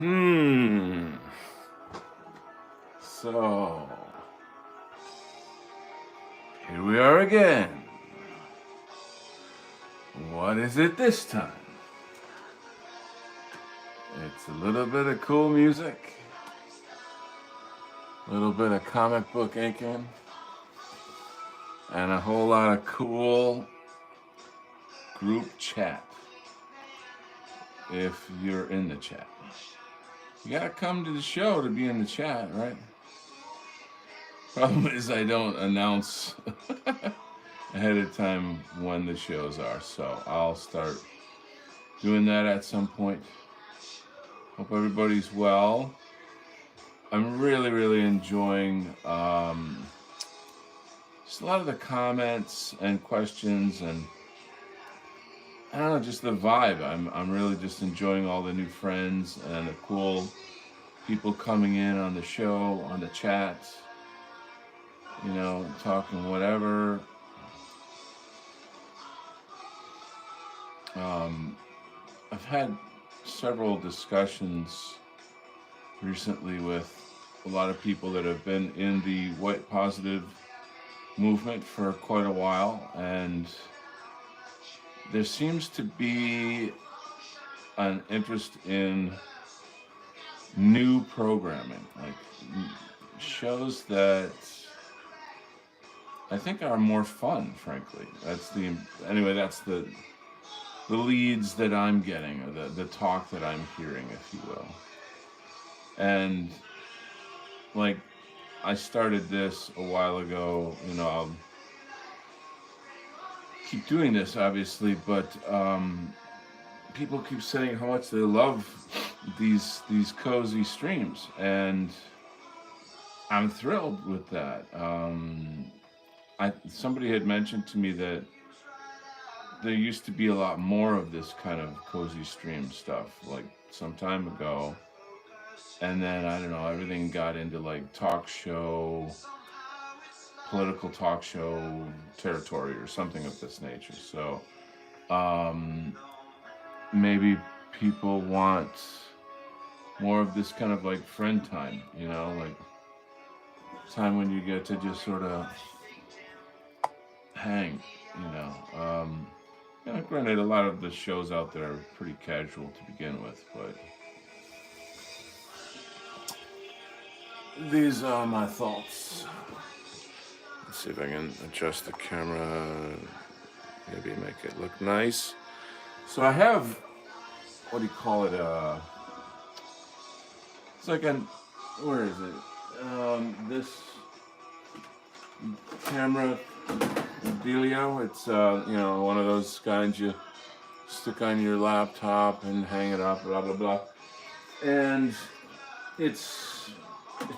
Hmm. So, here we are again. What is it this time? It's a little bit of cool music, a little bit of comic book inking, and a whole lot of cool group chat. If you're in the chat, you gotta come to the show to be in the chat, right? Problem is, I don't announce ahead of time when the shows are, so I'll start doing that at some point. Hope everybody's well. I'm really enjoying just a lot of the comments and questions, and I don't know, just the vibe. I'm really just enjoying all the new friends and the cool people coming in on the show, on the chat, talking whatever. I've had several discussions recently with a lot of people that have been in the white positive movement for quite a while, and there seems to be an interest in new programming, like shows that I think are more fun, frankly. That's the leads that I'm getting, or the talk that I'm hearing, if you will. And like, I started this a while ago. I'll keep doing this, obviously, but people keep saying how much they love these cozy streams, and I'm thrilled with that. Somebody had mentioned to me that there used to be a lot more of this kind of cozy stream stuff, like some time ago, and then I don't know, everything got into like political talk show territory or something of this nature. So um, maybe people want more of this kind of like friend time, like time when you get to just sort of hang, you know. Granted, a lot of the shows out there are pretty casual to begin with, but these are my thoughts. Let's see if I can adjust the camera, maybe make it look nice. So I have, what do you call it? It's like where is it? This camera dealio. It's one of those kinds you stick on your laptop and hang it up, blah blah blah. And it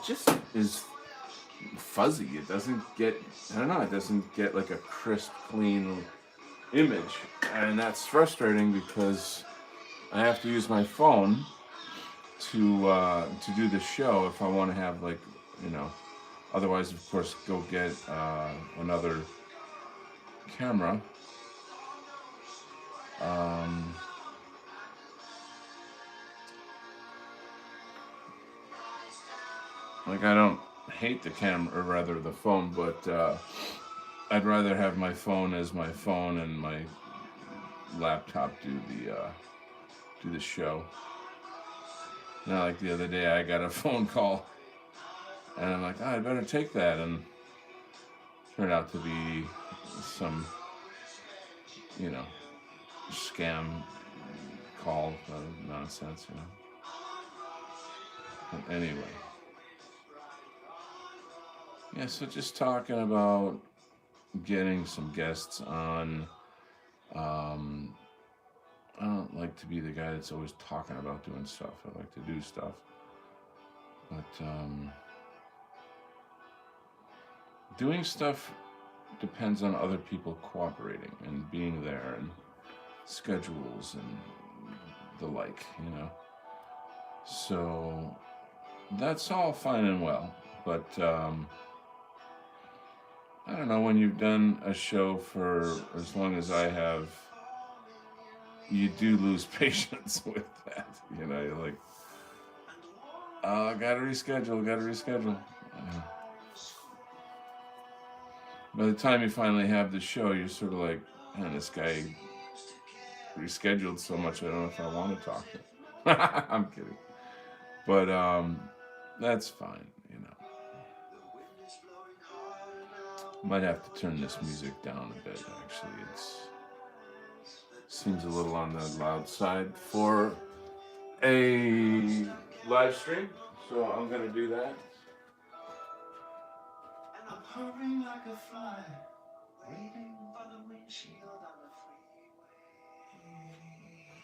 just is fuzzy. It doesn't get, I don't know, it doesn't get like a crisp, clean image, and that's frustrating because I have to use my phone to do the show if I want to have otherwise, of course, go get another camera. Like, I don't hate the camera, or rather the phone, but I'd rather have my phone as my phone and my laptop do the show. Now, like the other day, I got a phone call, and I'm like, I better take that, and it turned out to be some, scam call, nonsense, But anyway, yeah. So just talking about getting some guests on. I don't like to be the guy that's always talking about doing stuff. I like to do stuff. But doing stuff depends on other people cooperating and being there, and schedules and the like, So that's all fine and well. But I don't know, when you've done a show for as long as I have, you do lose patience with that. You're like, Gotta reschedule. Uh, By the time you finally have the show, you're sort of like, man, this guy rescheduled so much. I don't know if I want to talk to him. I'm kidding, but that's fine. Might have to turn this music down a bit. Actually, it's seems a little on the loud side for a live stream, so I'm gonna do that. And I'm purring like a fly, waiting for the windshield on the freeway.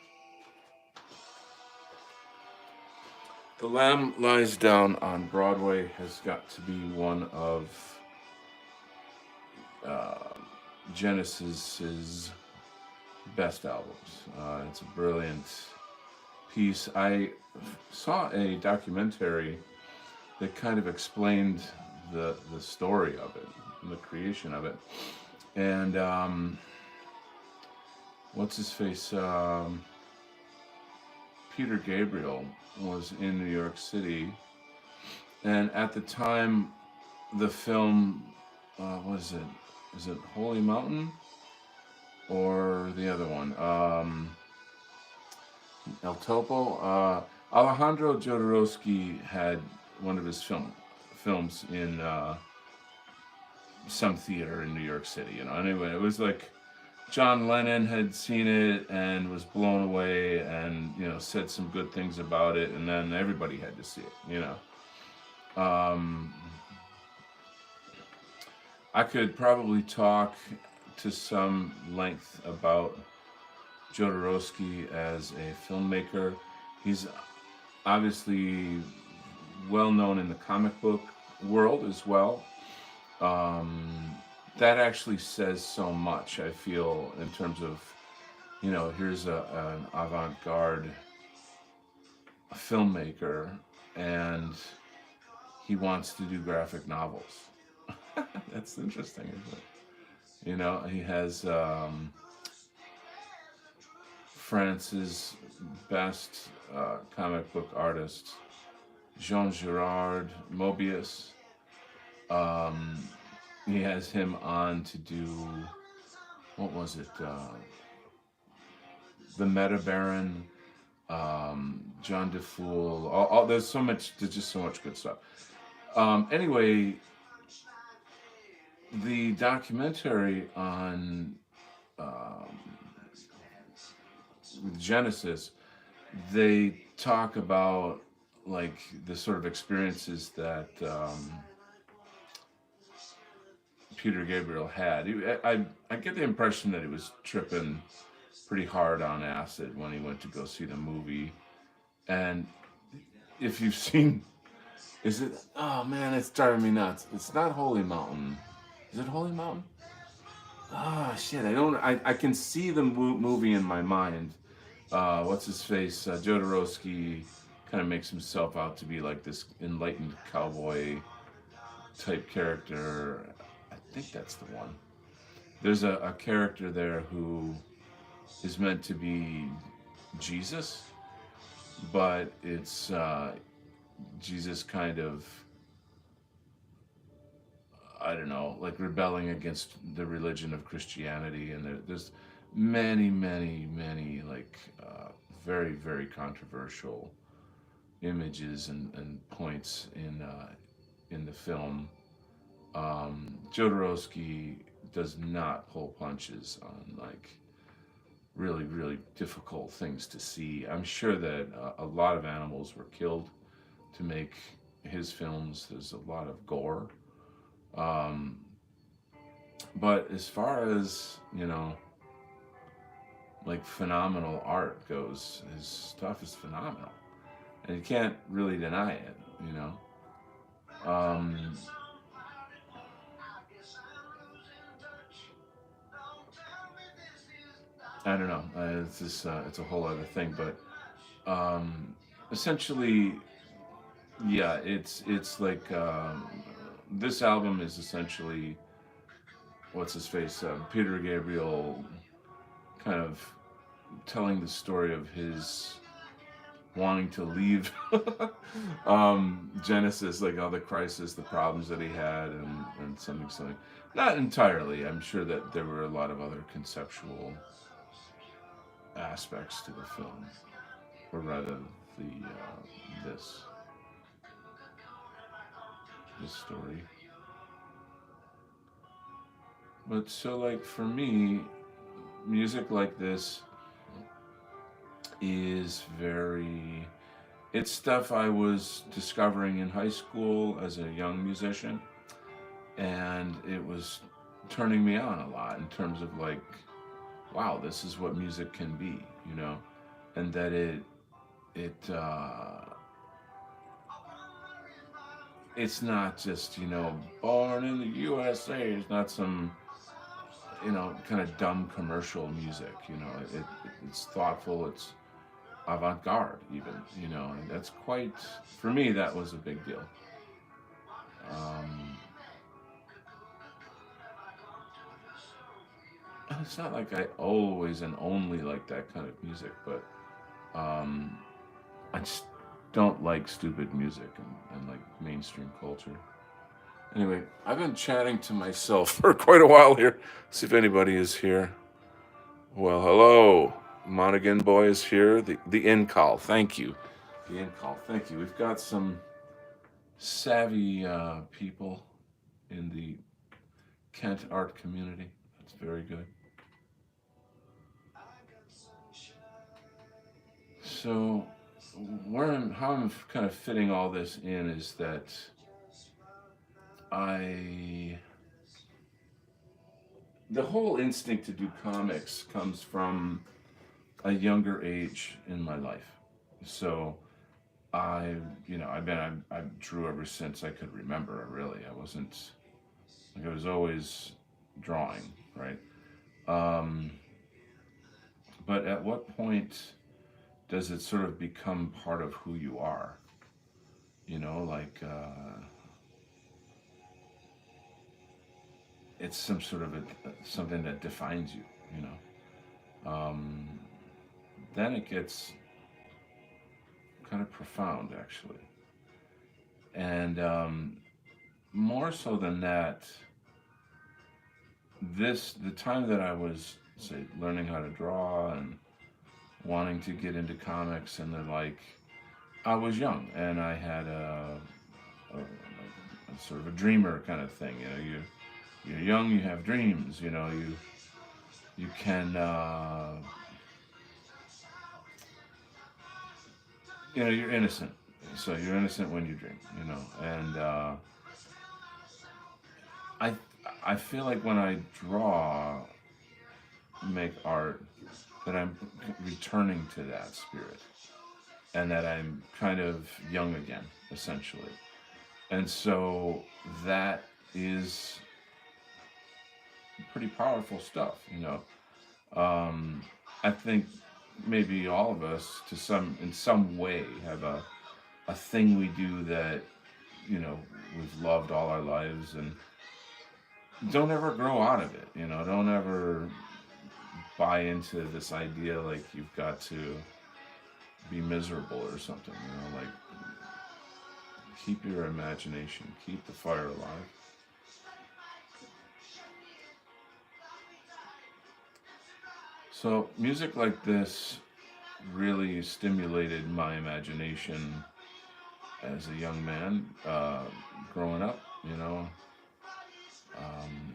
The Lamb Lies Down on Broadway has got to be one of Genesis's best albums. It's a brilliant piece. I saw a documentary that kind of explained the story of it, the creation of it, and what's his face? Peter Gabriel was in New York City, and at the time, the film, what is it? Is it Holy Mountain or the other one? El Topo. Alejandro Jodorowsky had one of his films in some theater in New York City. Anyway, it was like John Lennon had seen it and was blown away, and said some good things about it, and then everybody had to see it. I could probably talk to some length about Jodorowsky as a filmmaker. He's obviously well known in the comic book world as well. That actually says so much, I feel, in terms of, here's an avant-garde filmmaker, and he wants to do graphic novels. That's interesting, isn't it? He has France's best comic book artist, Jean Girard, Mobius. He has him on to do, what was it? The Meta Baron, John DeFool. There's just so much good stuff. Anyway, the documentary on Genesis, they talk about like the sort of experiences that Peter Gabriel had. I get the impression that he was tripping pretty hard on acid when he went to go see the movie. And if you've seen, is it? Oh man, it's driving me nuts. It's not Holy Mountain. Is it Holy Mountain? Ah, shit. I can see the movie in my mind. What's his face? Jodorowsky kind of makes himself out to be like this enlightened cowboy type character. I think that's the one. There's a character there who is meant to be Jesus, but it's Jesus kind of, I don't know, like rebelling against the religion of Christianity, and there's many like very, very controversial images and points in the film. Jodorowsky does not pull punches on like really, really difficult things to see. I'm sure that a lot of animals were killed to make his films. There's a lot of gore. But as far as, like phenomenal art goes, his stuff is phenomenal. And you can't really deny it, I don't know. It's a whole other thing, but essentially, yeah, it's like this album is essentially what's his face, Peter Gabriel, kind of telling the story of his wanting to leave Genesis, like all the crisis, the problems that he had, and something. Not entirely. I'm sure that there were a lot of other conceptual aspects to the film, or rather, the this this story. But so, like for me, music like this is very. It's stuff I was discovering in high school as a young musician, and it was turning me on a lot in terms of like, wow, this is what music can be, and that it it's not just born in the USA. It's not some kind of dumb commercial music. It's thoughtful. It's avant-garde even. And that's quite for me. That was a big deal. Um, and it's not like I always and only like that kind of music, but um, I just don't like stupid music and like mainstream culture. Anyway, I've been chatting to myself for quite a while here. See if anybody is here. Well, hello. Monaghan boy is here. The in call. Thank you. The in call. Thank you. We've got some savvy people in the Kent art community. That's very good. So, how I'm kind of fitting all this in is that I the whole instinct to do comics comes from a younger age in my life. So I drew ever since I could remember. Really, I wasn't like I was always drawing, right? Um, but at what point does it sort of become part of who you are? Like it's some sort of something that defines you. You know. Then it gets kind of profound, actually, and more so than that, the time that I was say learning how to draw and wanting to get into comics and then like I was young and I had a sort of a dreamer kind of thing. You're young, you have dreams. You can you're innocent. So you're innocent when you dream. And I I feel like when I draw, make art, that I'm returning to that spirit and that I'm kind of young again, essentially. And so that is pretty powerful stuff. I think maybe all of us, in some way, have a thing we do that we've loved all our lives and don't ever grow out of it. Don't ever buy into this idea like you've got to be miserable or something. Like keep your imagination, keep the fire alive. So music like this really stimulated my imagination as a young man, growing up. Um,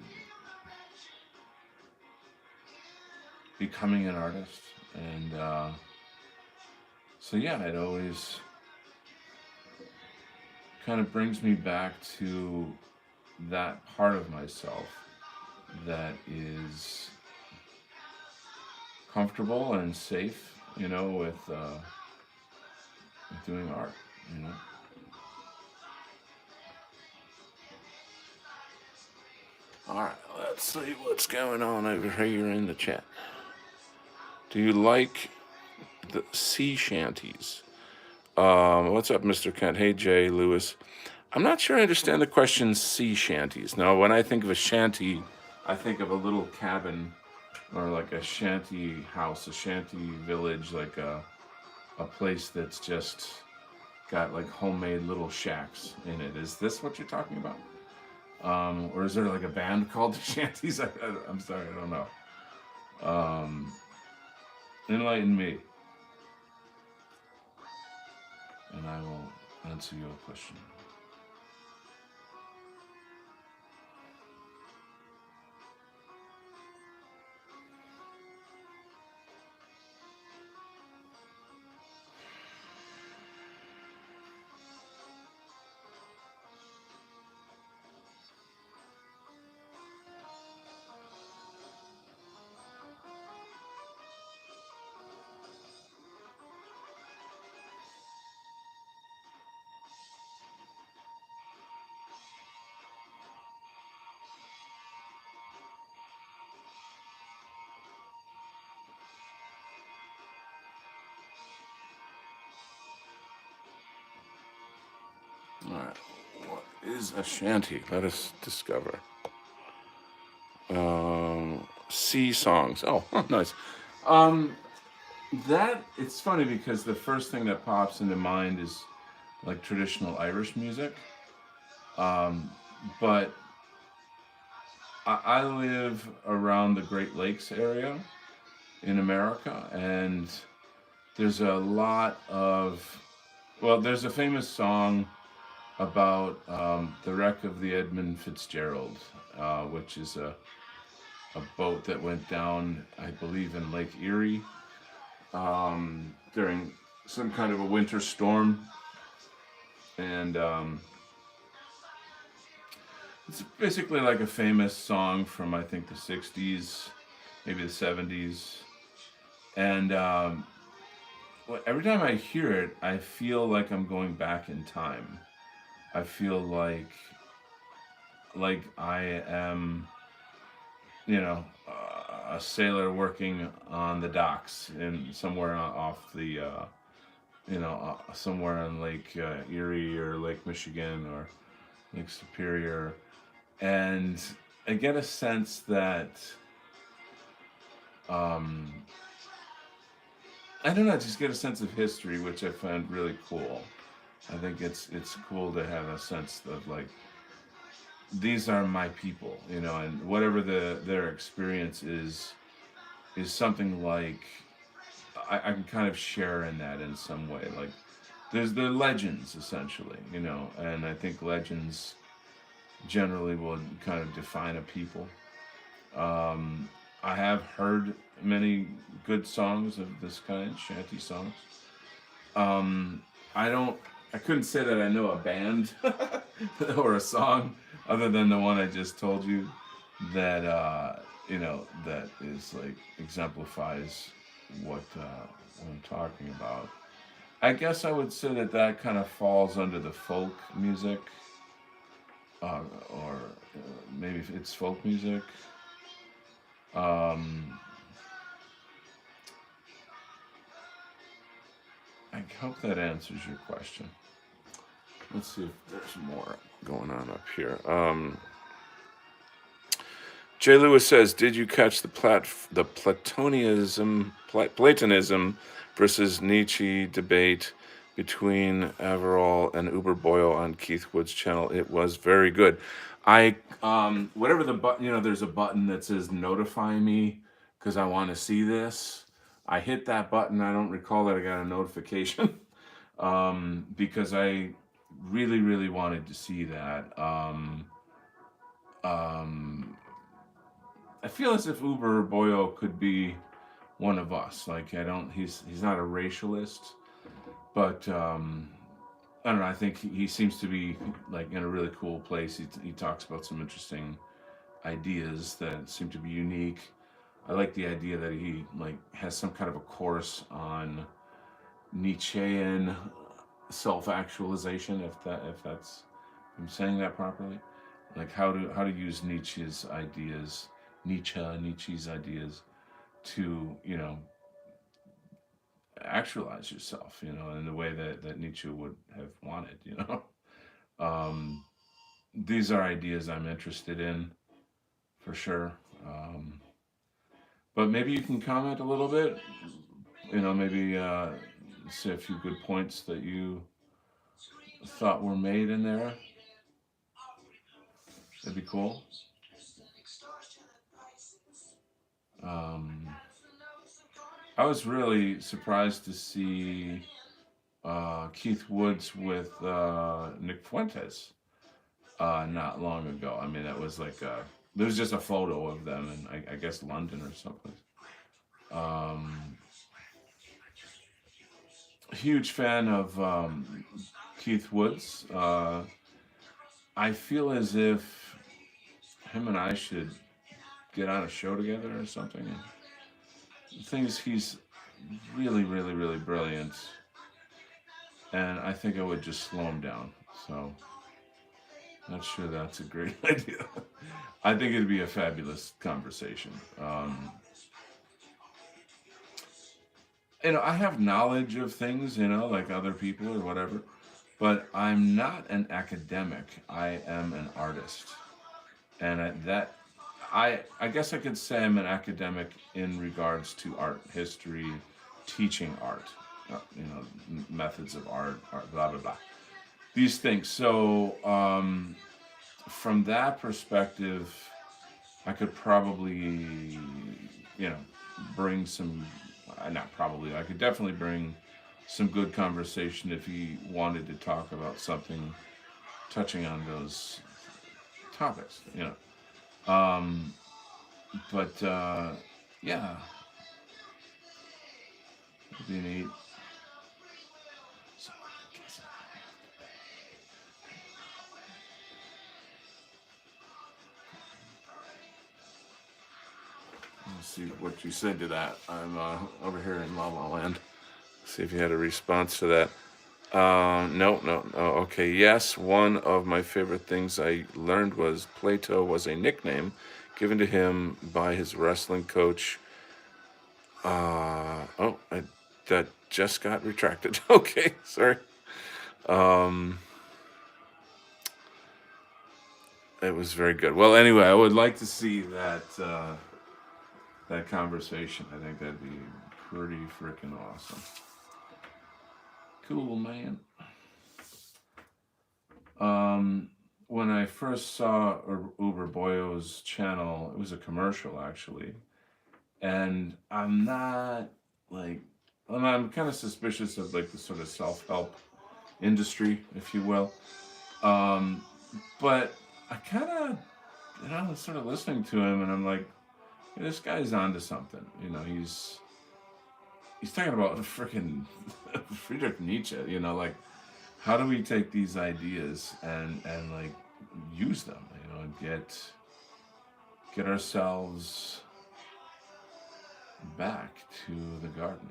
Becoming an artist, and so yeah, it always kind of brings me back to that part of myself that is comfortable and safe, with doing art. You know. All right, let's see what's going on over here in the chat. Do you like the sea shanties? What's up, Mr. Kent? Hey, Jay, Lewis. I'm not sure I understand the question, sea shanties. Now, when I think of a shanty, I think of a little cabin or like a shanty house, a shanty village, like a place that's just got like homemade little shacks in it. Is this what you're talking about? Or is there like a band called the Shanties? I'm sorry, I don't know. Um, Enlighten me, and I will answer your question. All right. What is a shanty? Let us discover. Sea songs. Oh, nice. Um, that it's funny because the first thing that pops into mind is like traditional Irish music. Um, but I live around the Great Lakes area in America, and there's a lot of well, there's a famous song about the wreck of the Edmund Fitzgerald, which is a boat that went down, I believe, in Lake Erie during some kind of a winter storm. And it's basically like a famous song from, I think, the 60s, maybe the 70s. And every time I hear it, I feel like I'm going back in time. I feel like I am, a sailor working on the docks in somewhere off the, somewhere in Lake Erie or Lake Michigan or Lake Superior, and I get a sense that, um, I don't know, I just get a sense of history, which I find really cool. I think it's cool to have a sense of like these are my people, and whatever their experience is something like I can kind of share in that in some way. Like there's the legends essentially, and I think legends generally will kind of define a people. I have heard many good songs of this kind, shanty songs. Um, I don't. I couldn't say that I know a band or a song other than the one I just told you that that is like exemplifies what I'm talking about. I guess I would say that that kind of falls under the folk music, or maybe it's folk music. Um, I hope that answers your question. Let's see if there's more going on up here. Jay Lewis says, "Did you catch the Platonism versus Nietzsche debate between Averall and Uber Boyle on Keith Wood's channel? It was very good. I whatever the button, there's a button that says notify me because I want to see this. I hit that button. I don't recall that I got a notification because I really, really wanted to see that. Um, I feel as if Uber Boyo could be one of us. Like I don't, he's not a racialist, but I don't know. I think he seems to be like in a really cool place. He talks about some interesting ideas that seem to be unique. I like the idea that he like has some kind of a course on Nietzschean self-actualization, if I'm saying that properly, like how to use Nietzsche's ideas to actualize yourself, in the way that Nietzsche would have wanted. Um, these are ideas I'm interested in for sure. Um, but maybe you can comment a little bit, maybe say a few good points that you thought were made in there. That'd be cool. Um, I was really surprised to see Keith Woods with Nick Fuentes not long ago. I mean, that was like there was just a photo of them in I guess London or someplace. Um, Huge fan of Keith Woods. I feel as if him and I should get on a show together or something. The thing is, he's really, really, really brilliant, and I think I would just slow him down. So, not sure that's a great idea. I think it'd be a fabulous conversation. I have knowledge of things, like other people or whatever, but I'm not an academic. I am an artist, and I guess I could say I'm an academic in regards to art history, teaching art, methods of art, blah blah blah. These things. So from that perspective, I could probably, you know, bring some. Not probably. I could definitely bring some good conversation if he wanted to talk about something touching on those topics. Um, but yeah, it'd be neat. So, let's see what you said to that. I'm over here in La La Land. See if you had a response to that. No, no, no. Okay, yes. One of my favorite things I learned was Plato was a nickname given to him by his wrestling coach. That just got retracted. Okay, sorry. Um, it was very good. Well, anyway, I would like to see that conversation. I think that'd be pretty freaking awesome. Cool, man. When I first saw Uber Boyo's channel, it was a commercial actually, and I'm kind of suspicious of like the sort of self-help industry, if you will. Um, but I kind of, sort of listening to him, and I'm like, "Hey, this guy's onto something. He's talking about freaking Friedrich Nietzsche. Like how do we take these ideas and like use them? And get ourselves back to the garden.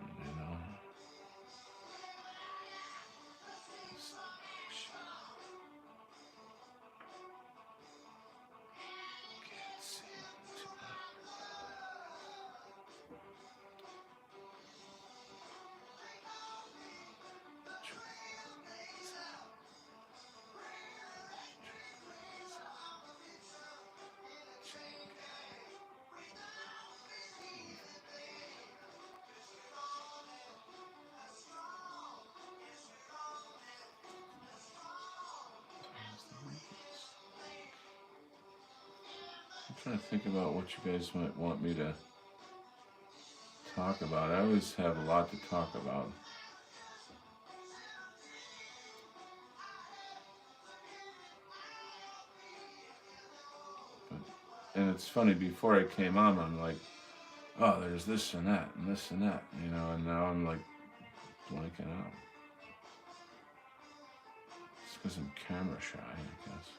I'm trying to think about what you guys might want me to talk about. I always have a lot to talk about. And it's funny, before I came on, I'm like, oh, there's this and that and this and that, and now I'm like blanking out. It's because I'm camera shy, I guess.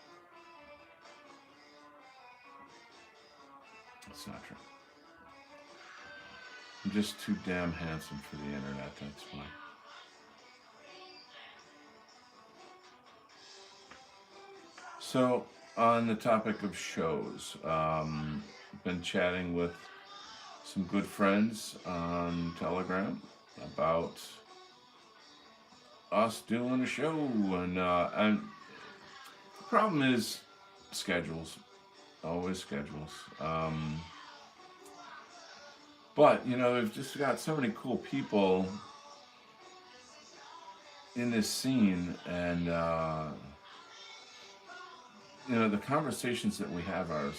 It's not true. I'm just too damn handsome for the internet, that's why. So, on the topic of shows, been chatting with some good friends on Telegram about us doing a show, and the problem is schedules, always schedules. But we've just got so many cool people in this scene, and the conversations that we have are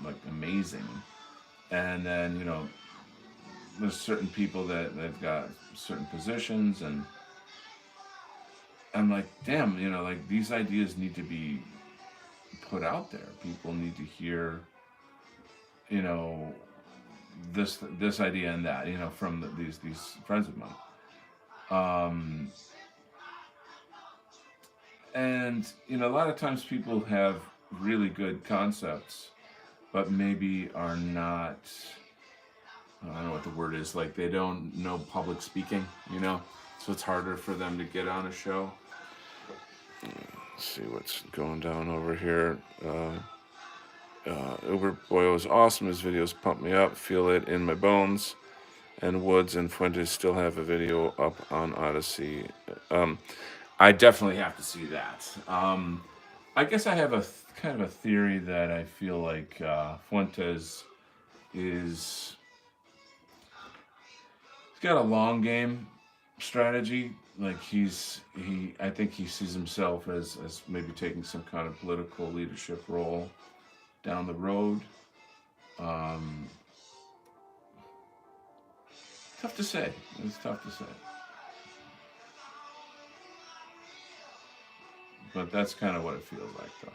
like amazing. And then there's certain people that they've got certain positions, and I'm like, damn, like these ideas need to be put out there. People need to hear, you know, this idea and that, from these friends of mine. Um, and a lot of times people have really good concepts, but maybe are not. I don't know what the word is. Like they don't know public speaking, so it's harder for them to get on a show. Let's see what's going down over here. Uber Boy was awesome. His videos pump me up. Feel it in my bones. And Woods and Fuentes still have a video up on Odyssey. I definitely have to see that. I guess I have a kind of a theory that I feel like Fuentes is he's got a long game strategy. Like I think he sees himself as maybe taking some kind of political leadership role down the road. Um, Tough to say. It's tough to say. But that's kind of what it feels like, though.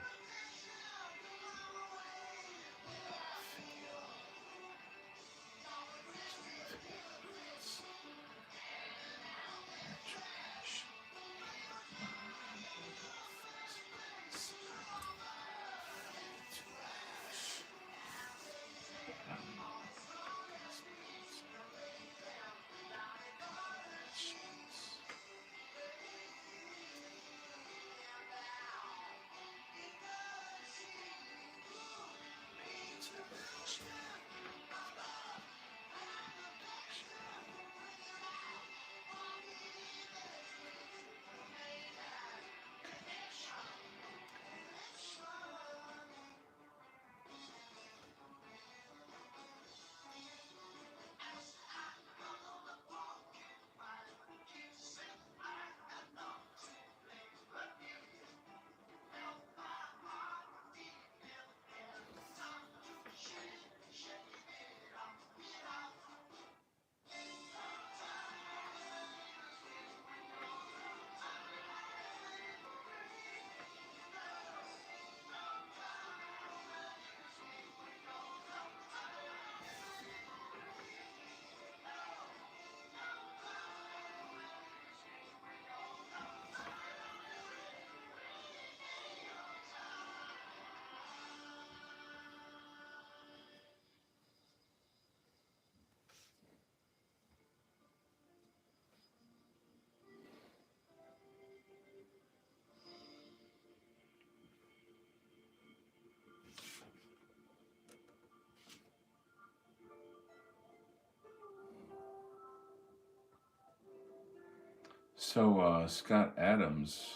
So Scott Adams,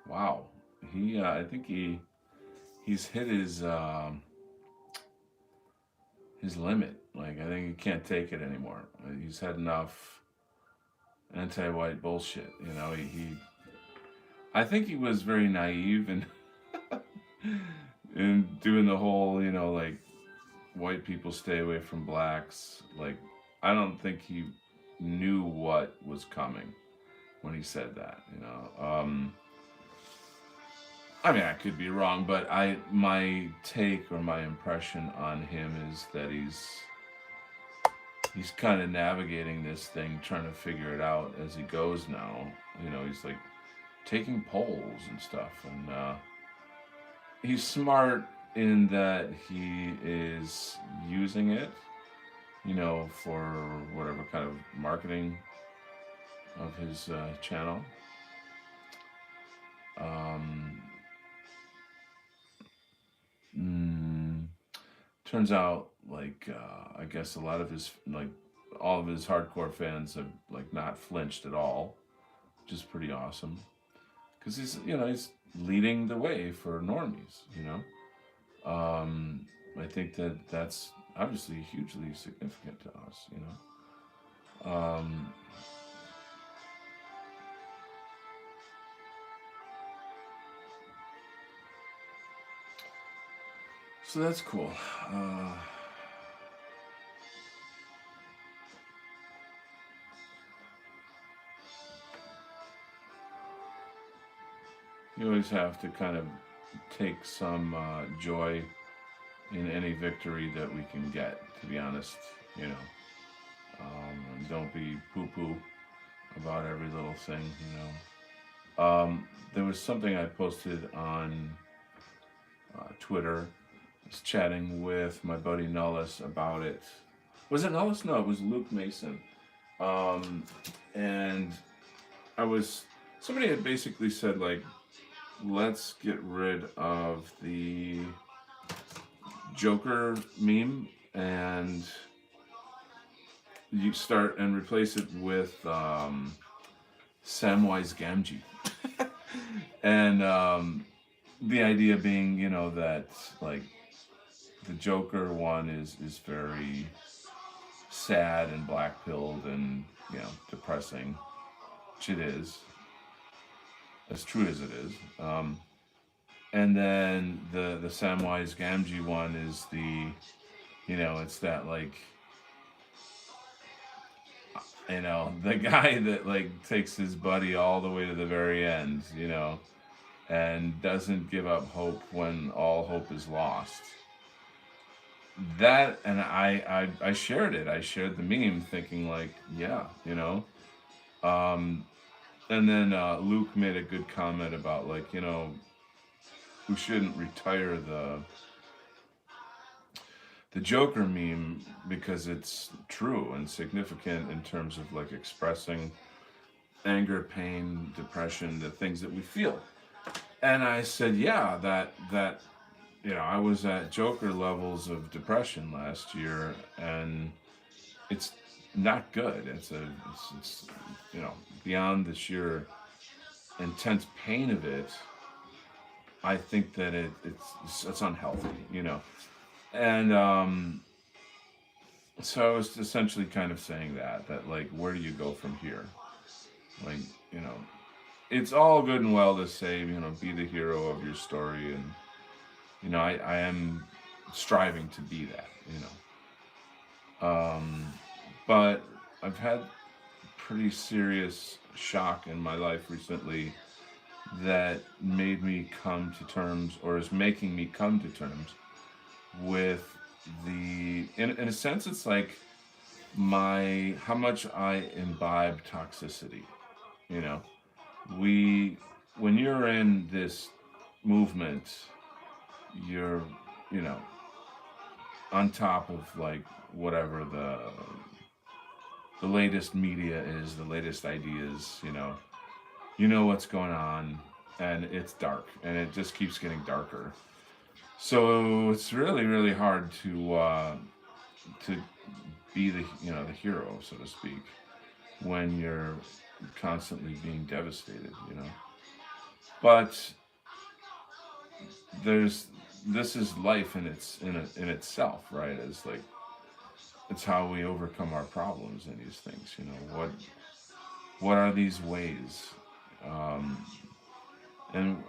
wow, I think he's hit his limit. Like I think he can't take it anymore. He's had enough anti-white bullshit. I think he was very naive and and doing the whole, like white people stay away from blacks. Like I don't think he knew what was coming when he said that. I mean, I could be wrong, but my take or my impression on him is that he's kind of navigating this thing, trying to figure it out as he goes now. He's like taking polls and stuff, and he's smart in that he is using it, for whatever kind of marketing of his channel. Um, Turns out, like, I guess a lot of his, like, all of his hardcore fans have, like, not flinched at all, which is pretty awesome. Because he's leading the way for normies. I think that's obviously hugely significant to us. So that's cool. Uh, you always have to kind of take some joy in any victory that we can get, to be honest, you know. And don't be poo poo about every little thing, you know. There was something I posted on Twitter. I was chatting with my buddy Nullis about it. Was it Nullis? No, it was Luke Mason. Um, and somebody had basically said, like, let's get rid of the Joker meme and you start and replace it with Samwise Gamgee. And the idea being, you know, that like the Joker one is very sad and black pilled and, you know, depressing, which it is, as true as it is. And then the Samwise Gamgee one is the, you know, it's that like, you know, the guy that like takes his buddy all the way to the very end, you know, and doesn't give up hope when all hope is lost. That, and I shared it. I shared the meme thinking like, yeah, you know. And then Luke made a good comment about like, you know, we shouldn't retire the Joker meme because it's true and significant in terms of like expressing anger, pain, depression, the things that we feel. And I said, yeah, that you know, I was at Joker levels of depression last year, and it's not good. It's you know, beyond the sheer intense pain of it. I think that it's unhealthy, you know. And so I was essentially kind of saying that like, where do you go from here? Like, you know, it's all good and well to say, you know, be the hero of your story, and you know, I am striving to be that, you know. But I've had pretty serious shock in my life recently that made me come to terms, or is making me come to terms with in a sense, it's like how much I imbibe toxicity, you know. When you're in this movement, you're, you know, on top of like whatever the latest media is, the latest ideas, you know what's going on, and it's dark, and it just keeps getting darker. So it's really, really hard to be the hero, so to speak, when you're constantly being devastated, you know. But this is life in itself, right? It's like, it's how we overcome our problems in these things, you know. What are these ways? And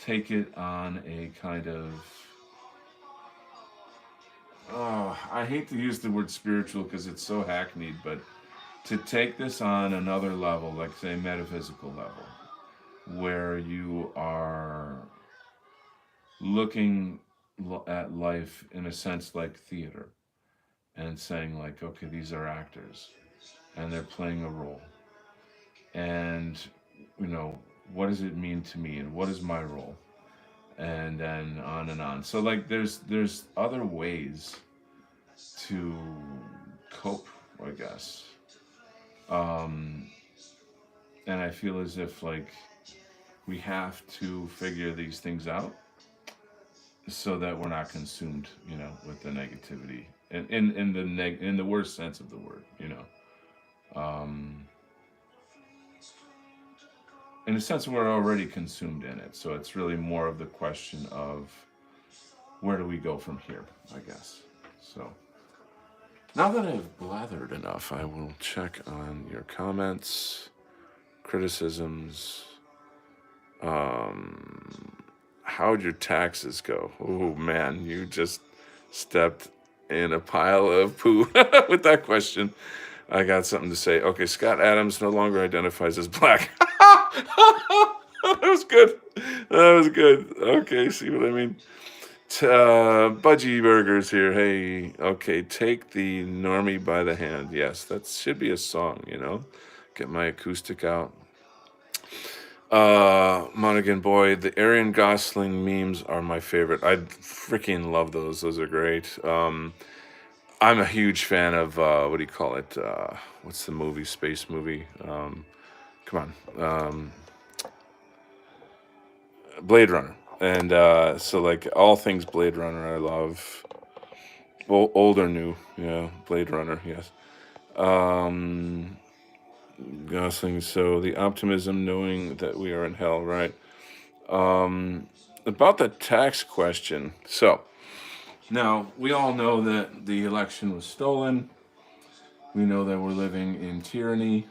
take it on a kind of, I hate to use the word spiritual because it's so hackneyed, but to take this on another level, like say metaphysical level, where you are looking at life in a sense like theater, and saying like, okay, these are actors and they're playing a role, and you know, what does it mean to me, and what is my role, and then on and on. So like there's other ways to cope, I guess. um and I feel as if like we have to figure these things out so that we're not consumed, you know, with the negativity, and in the worst sense of the word, you know. um in a sense, we're already consumed in it, so it's really more of the question of where do we go from here, I guess. So now that I've blathered enough, I will check on your comments, criticisms, how how'd your taxes go? Oh man, you just stepped in a pile of poo with that question. I got something to say. Okay, Scott Adams no longer identifies as black. That was good. That was good. Okay, see what I mean? Budgie Burgers here. Hey, okay, take the normie by the hand. Yes, that should be a song, you know? Get my acoustic out. Monaghan boy, the Arian Gosling memes are my favorite. I freaking love those. Those are great. I'm a huge fan of what do you call it? What's the movie? Space movie? Come on, Blade Runner. And so like all things Blade Runner, I love. Old or new? Yeah, Blade Runner. Yes. Um, Gosling. So the optimism, knowing that we are in hell, right? About the tax question. So now we all know that the election was stolen. We know that we're living in tyranny,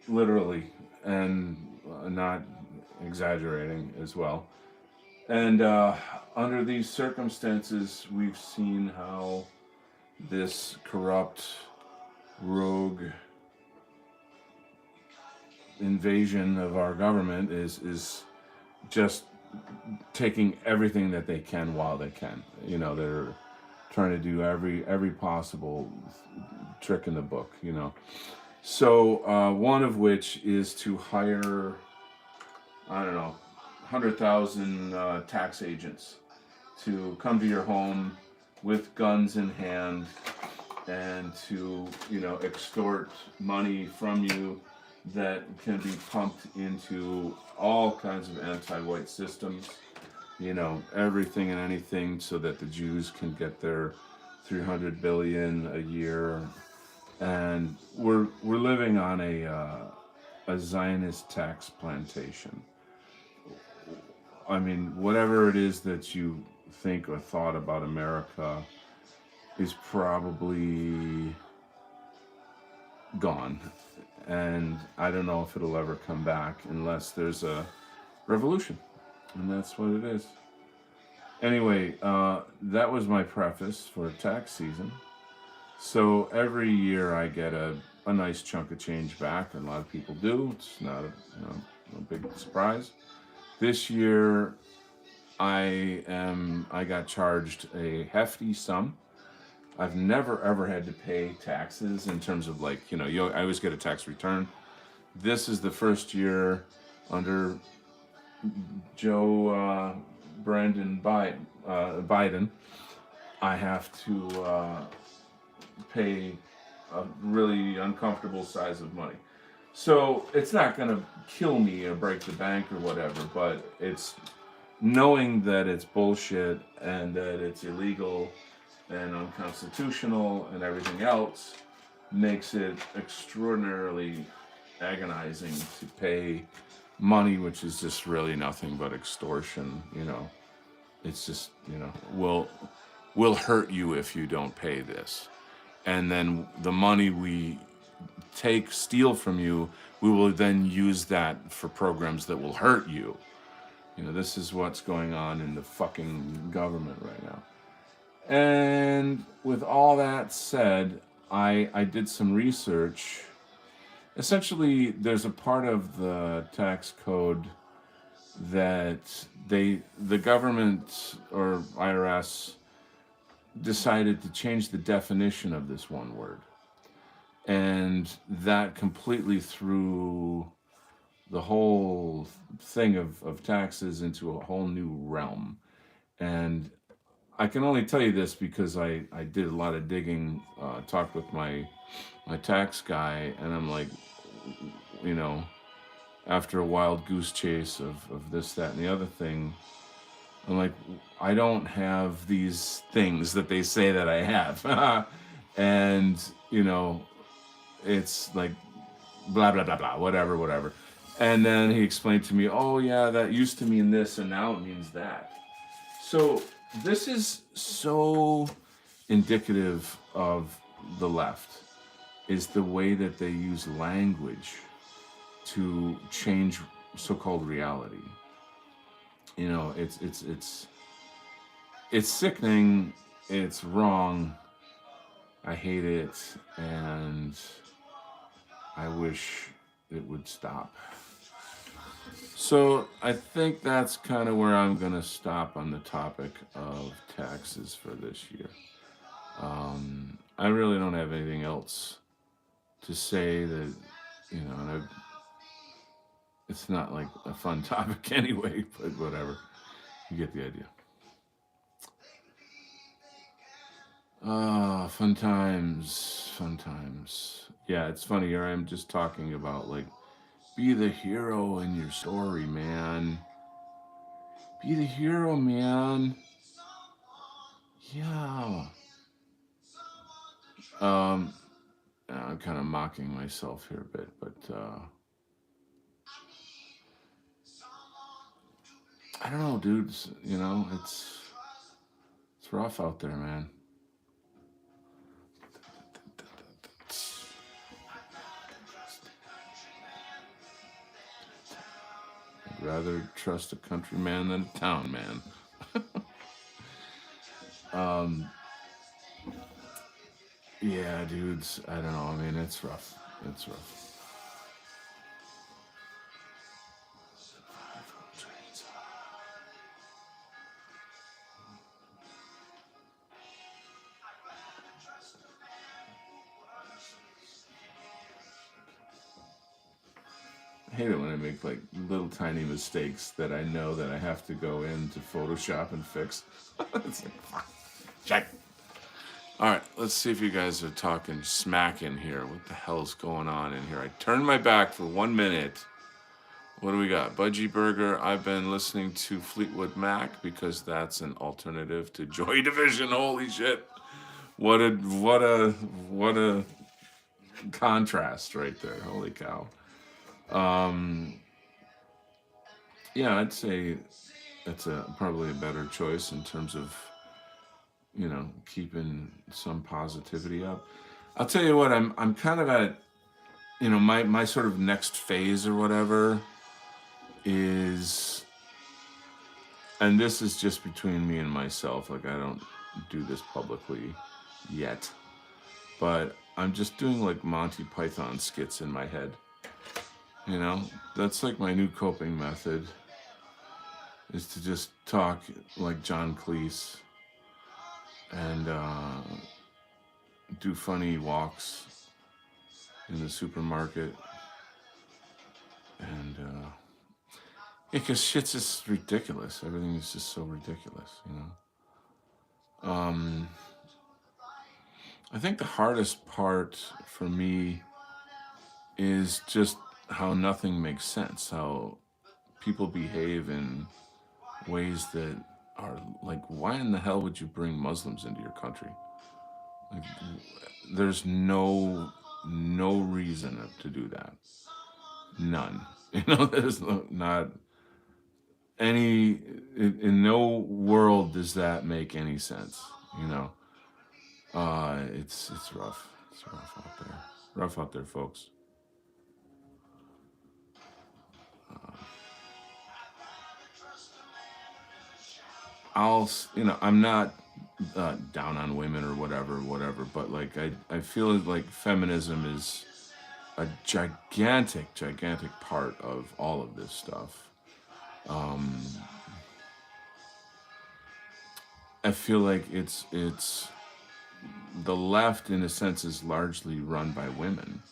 literally, and not exaggerating as well. And under these circumstances, we've seen how this corrupt, rogue invasion of our government is just taking everything that they can while they can. You know, they're trying to do every possible trick in the book. You know, so one of which is to hire, I don't know, 100,000 tax agents to come to your home with guns in hand and to, you know, extort money from you that can be pumped into all kinds of anti-white systems, you know, everything and anything, so that the Jews can get their 300 billion a year. And we're living on a Zionist tax plantation. I mean, whatever it is that you think or thought about America is probably gone. And I don't know if it'll ever come back unless there's a revolution. And that's what it is. Anyway, that was my preface for tax season. So every year I get a nice chunk of change back, and a lot of people do. It's not a big surprise. This year I got charged a hefty sum. I've never ever had to pay taxes in terms of like, you know, I always get a tax return. This is the first year under Joe Brandon Biden. I have to pay a really uncomfortable size of money. So it's not going to kill me or break the bank or whatever, but it's knowing that it's bullshit and that it's illegal and unconstitutional and everything else makes it extraordinarily agonizing to pay money, which is just really nothing but extortion. You know, it's just, you know, we'll hurt you if you don't pay this, and then the money we steal from you, we will then use that for programs that will hurt you. You know, this is what's going on in the fucking government right now. And with all that said, I did some research. Essentially, there's a part of the tax code that the government or IRS decided to change the definition of this one word. And that completely threw the whole thing of taxes into a whole new realm. And I can only tell you this because I did a lot of digging, talked with my tax guy, and I'm like, you know, after a wild goose chase of this, that, and the other thing, I'm like, I don't have these things that they say that I have. And, you know, it's like blah, blah, blah, blah, whatever. And then he explained to me, oh yeah, that used to mean this and now it means that. So this is so indicative of the left, is the way that they use language to change so-called reality. You know, it's sickening. It's wrong. I hate it, and I wish it would stop. So I think that's kind of where I'm gonna stop on the topic of taxes for this year. I really don't have anything else to say that, and it's not like a fun topic anyway, but whatever. You get the idea. Ah, fun times, fun times. Yeah, it's funny. Here I am just talking about like be the hero in your story, man. Be the hero, man. Yeah. Um, I'm kind of mocking myself here a bit, but I don't know, dudes. It's rough out there, man. I'd rather trust a country man than a town man. Um, yeah, dudes. I don't know. I mean, it's rough. It's rough. I hate it when I make like little tiny mistakes that I know that I have to go into Photoshop and fix. It's like, fuck. Check. All right, let's see if you guys are talking smack in here. What the hell's going on in here? I turned my back for 1 minute. What do we got? Budgie Burger. I've been listening to Fleetwood Mac because that's an alternative to Joy Division. Holy shit! What a contrast right there. Holy cow. Um, yeah, I'd say that's probably a better choice in terms of keeping some positivity up. I'll tell you what, I'm kind of at my sort of next phase or whatever is, and this is just between me and myself, like I don't do this publicly yet, but I'm just doing like Monty Python skits in my head. That's like my new coping method, is to just talk like John Cleese and do funny walks in the supermarket. And because shit's just ridiculous. Everything is just so ridiculous. I think the hardest part for me is just how nothing makes sense, how people behave in ways that are like, why in the hell would you bring Muslims into your country? Like, there's no reason to do that. None. There's not any in no world does that make any sense. It's rough. It's rough out there. Rough out there, folks. I'm not down on women or whatever, but like I feel like feminism is a gigantic part of all of this stuff. Um, I feel like it's the left in a sense is largely run by women,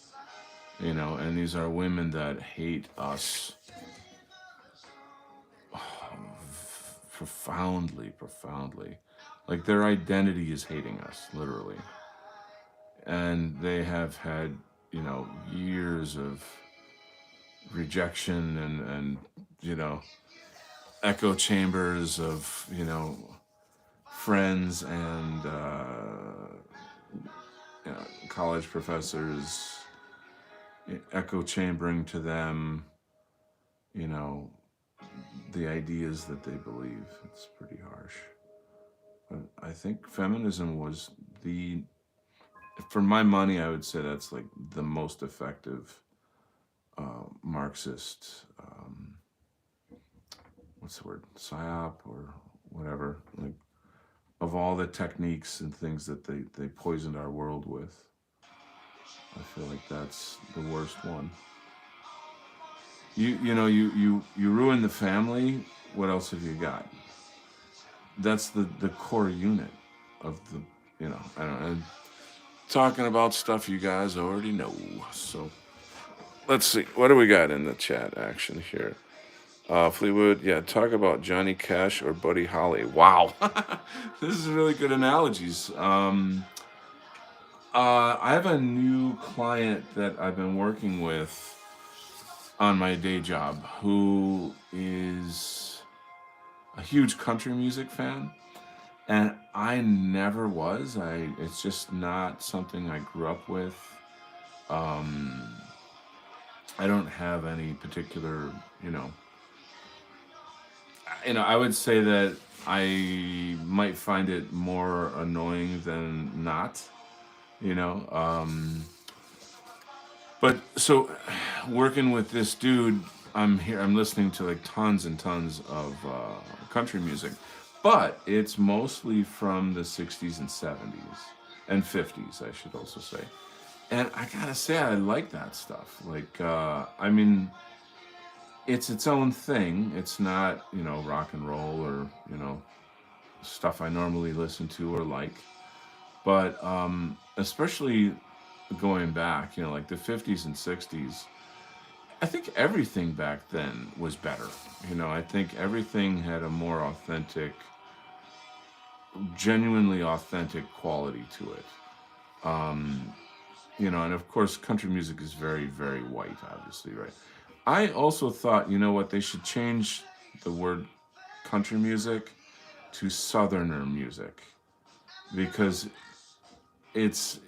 and these are women that hate us profoundly. Like their identity is hating us, literally. And they have had, years of rejection and echo chambers of, friends and college professors echo chambering to them, you know, the ideas that they believe. It's pretty harsh. But I think feminism was for my money, I would say that's like the most effective Marxist, what's the word, psyop or whatever, like of all the techniques and things that they poisoned our world with. I feel like that's the worst one. You ruin the family. What else have you got? That's the core unit of the, I don't know. Talking about stuff you guys already know. So let's see. What do we got in the chat action here? Fleetwood, yeah, talk about Johnny Cash or Buddy Holly. Wow. This is really good analogies. I have a new client that I've been working with on my day job who is a huge country music fan. And I never was. It's just not something I grew up with. Um, I don't have any particular, I would say that I might find it more annoying than not, you know. But so working with this dude, I'm listening to like tons and tons of country music, but it's mostly from the 60s and 70s and 50s, I should also say. And I gotta say, I like that stuff. Like, I mean, it's its own thing. It's not, rock and roll or, stuff I normally listen to or like. But especially going back, like the 50s and 60s, I think everything back then was better. I think everything had a more authentic, genuinely authentic quality to it. And of course, country music is very, very white, obviously, right? I also thought, what, they should change the word country music to southerner music because it's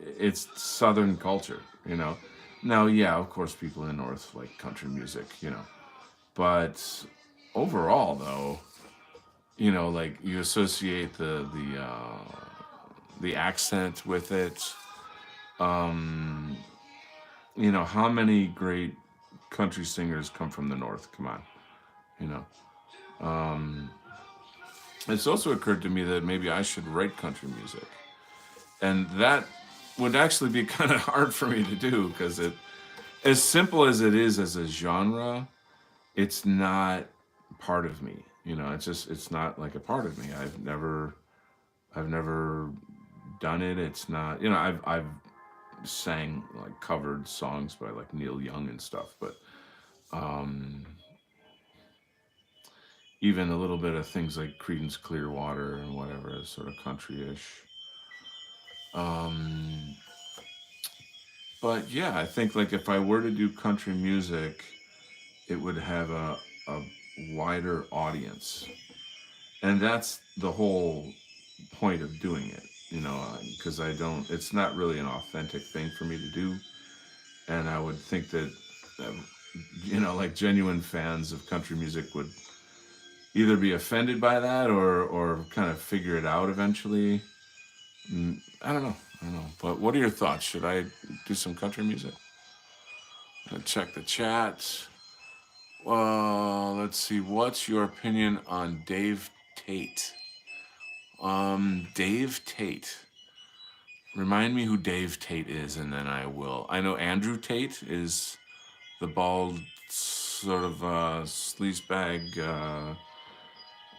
southern culture. Now, yeah, of course, people in the north like country music. But overall, though, like you associate the accent with it. Um, how many great country singers come from the north? Come on, you know. Um, it's also occurred to me that maybe I should write country music, and that would actually be kind of hard for me to do because as simple as it is as a genre, it's not part of me. It's not like a part of me. I've never done it. It's not, I've sang like covered songs by like Neil Young and stuff, but um, even a little bit of things like Creedence Clearwater and whatever is sort of country-ish. Um, but yeah, I think like if I were to do country music, it would have a wider audience, and that's the whole point of doing it. Because I don't. It's not really an authentic thing for me to do, and I would think that, like genuine fans of country music would either be offended by that or kind of figure it out eventually. I don't know. I don't know. But what are your thoughts? Should I do some country music? Check the chat. Well, let's see. What's your opinion on Dave Tate? Dave Tate. Remind me who Dave Tate is, and then I will. I know Andrew Tate is the bald, sort of sleazebag.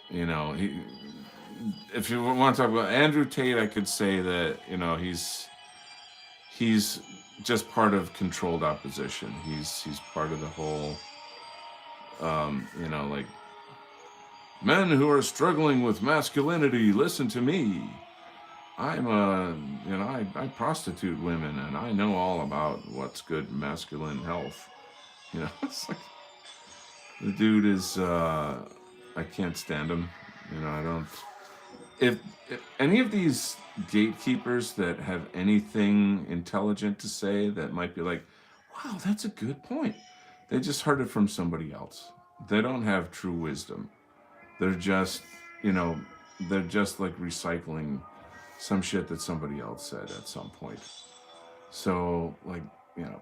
He, if you want to talk about Andrew Tate, I could say that he's just part of controlled opposition. He's part of the whole, like men who are struggling with masculinity. Listen to me. I'm I prostitute women and I know all about what's good masculine health. It's like the dude is. I can't stand him. I don't. If any of these gatekeepers that have anything intelligent to say that might be like, wow, that's a good point. They just heard it from somebody else. They don't have true wisdom. They're just, you know, they're just like recycling some shit that somebody else said at some point. So, like, you know,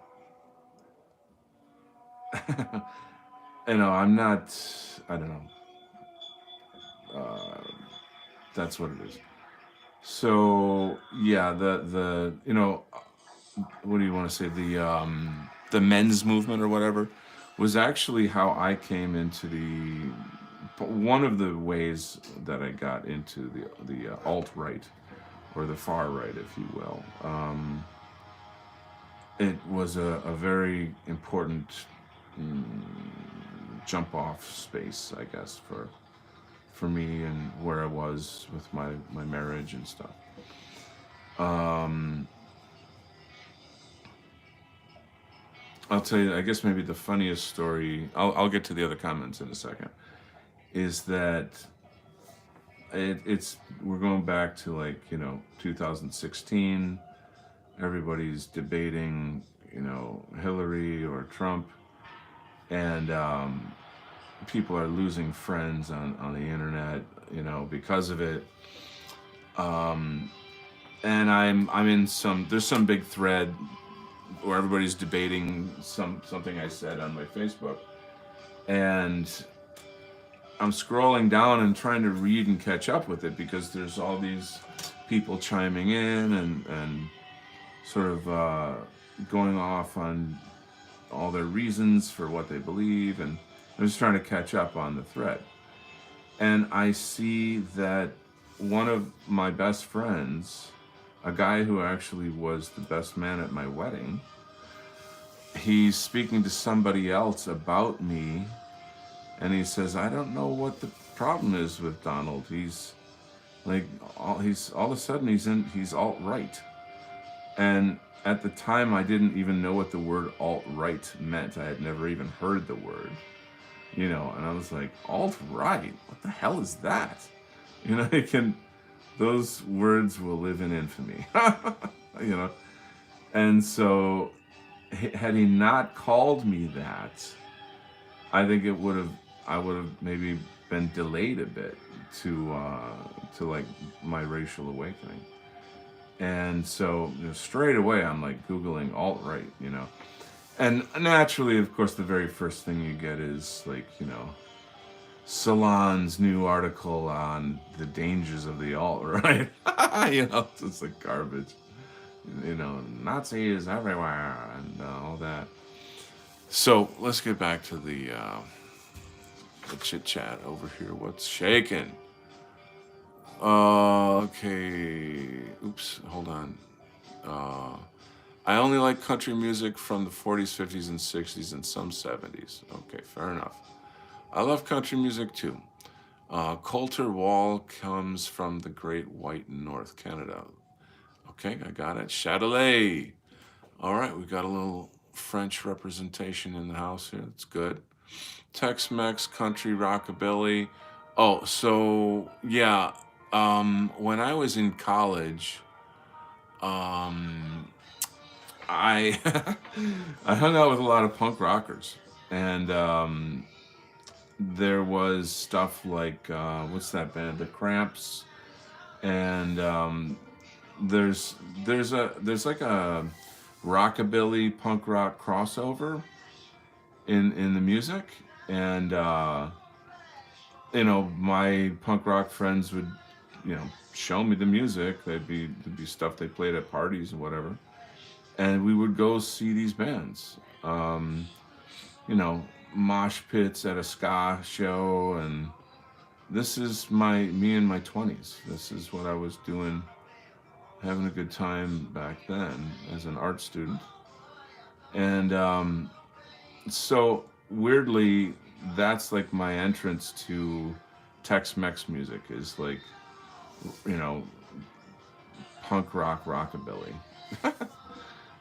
I'm not, I don't know. That's what it is. So yeah, the what do you want to say, the men's movement or whatever was actually how I came into the one of the ways that I got into the alt right or the far right, if you will. It was a very important mm, jump off space, I guess, for me and where I was with my marriage and stuff. Um, I'll tell you, I guess maybe the funniest story. I'll get to the other comments in a second. Is that it's we're going back to like 2016. Everybody's debating Hillary or Trump, and people are losing friends on the internet because of it. And I'm in there's some big thread where everybody's debating something I said on my Facebook, and I'm scrolling down and trying to read and catch up with it because there's all these people chiming in and sort of going off on all their reasons for what they believe, and I'm just trying to catch up on the thread. And I see that one of my best friends, a guy who actually was the best man at my wedding, he's speaking to somebody else about me, and he says, I don't know what the problem is with Donald. He's like, all of a sudden he's alt-right. And at the time, I didn't even know what the word alt-right meant. I had never even heard the word, and I was like, alt-right? What the hell is that? Those words will live in infamy, And so, had he not called me that, I think I would have maybe been delayed a bit to like my racial awakening. And so straight away I'm like Googling alt-right, and naturally, of course, the very first thing you get is like, Salon's new article on the dangers of the alt-right. It's just like garbage. Nazis everywhere and all that. So let's get back to the chit chat over here. What's shaking? Okay. Oops. Hold on. I only like country music from the 40s, 50s, and 60s, and some 70s. Okay, fair enough. I love country music too. Coulter Wall comes from the Great White North, Canada. Okay, I got it. Châtelet. All right, we got a little French representation in the house here. That's good. Tex-Mex, country, rockabilly. Oh, so yeah. When I was in college, I I hung out with a lot of punk rockers, and there was stuff like what's that band, the Cramps, and there's like a rockabilly punk rock crossover in the music, and my punk rock friends would show me the music. There'd be stuff they played at parties and whatever, and we would go see these bands. Mosh pits at a ska show, and this is me in my 20s. This is what I was doing, having a good time back then as an art student. And so weirdly, that's like my entrance to Tex-Mex music, is like, punk rock rockabilly.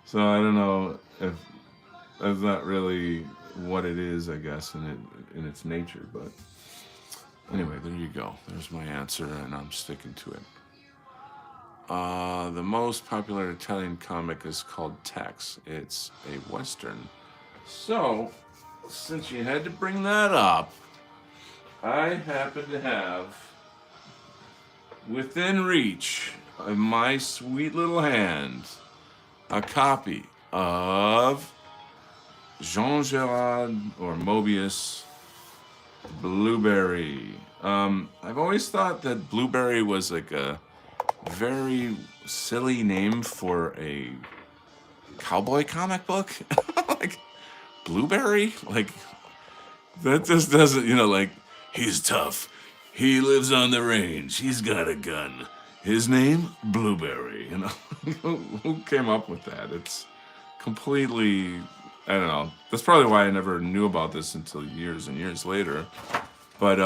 So I don't know if that's not really what it is, I guess, in its nature. But anyway, there you go. There's my answer, and I'm sticking to it. The most popular Italian comic is called Tex. It's a Western. So, since you had to bring that up, I happen to have within reach of my sweet little hand a copy of Jean Giraud or Moebius Blueberry. I've always thought that Blueberry was like a very silly name for a cowboy comic book. Like Blueberry? Like that just doesn't, like he's tough. He lives on the range. He's got a gun. His name Blueberry. Who came up with that? It's completely, I don't know. That's probably why I never knew about this until years and years later. But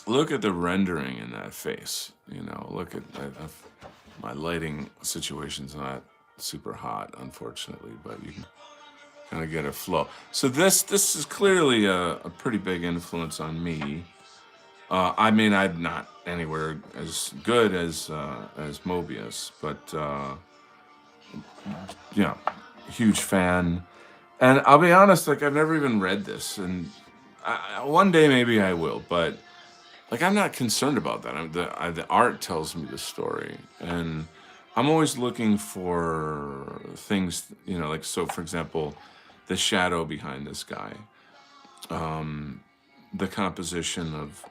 look at the rendering in that face. Look at my lighting situation's not super hot, unfortunately, but you can kind of get a flow. So this is clearly a pretty big influence on me. I mean, I'm not anywhere as good as Mobius, but huge fan. And I'll be honest, like I've never even read this, and one day maybe I will, but like I'm not concerned about that. The art tells me the story, and I'm always looking for things, like so. For example, the shadow behind this guy, the composition of,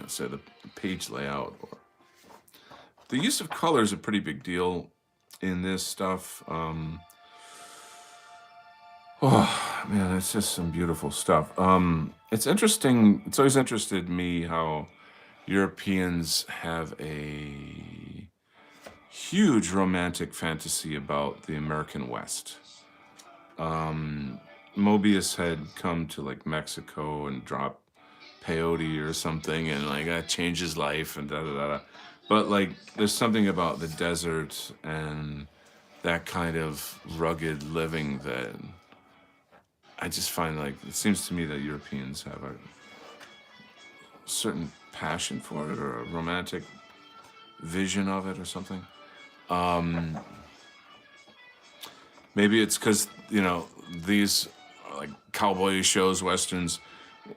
say the page layout, or the use of color is a pretty big deal in this stuff. Oh man, it's just some beautiful stuff. It's interesting. It's always interested me how Europeans have a huge romantic fantasy about the American West. Mobius had come to like Mexico and dropped peyote or something, and like that changed his life and da da da da. But like, there's something about the desert and that kind of rugged living that I just find, like, it seems to me that Europeans have a certain passion for it, or a romantic vision of it or something. Maybe it's because, these like cowboy shows, westerns,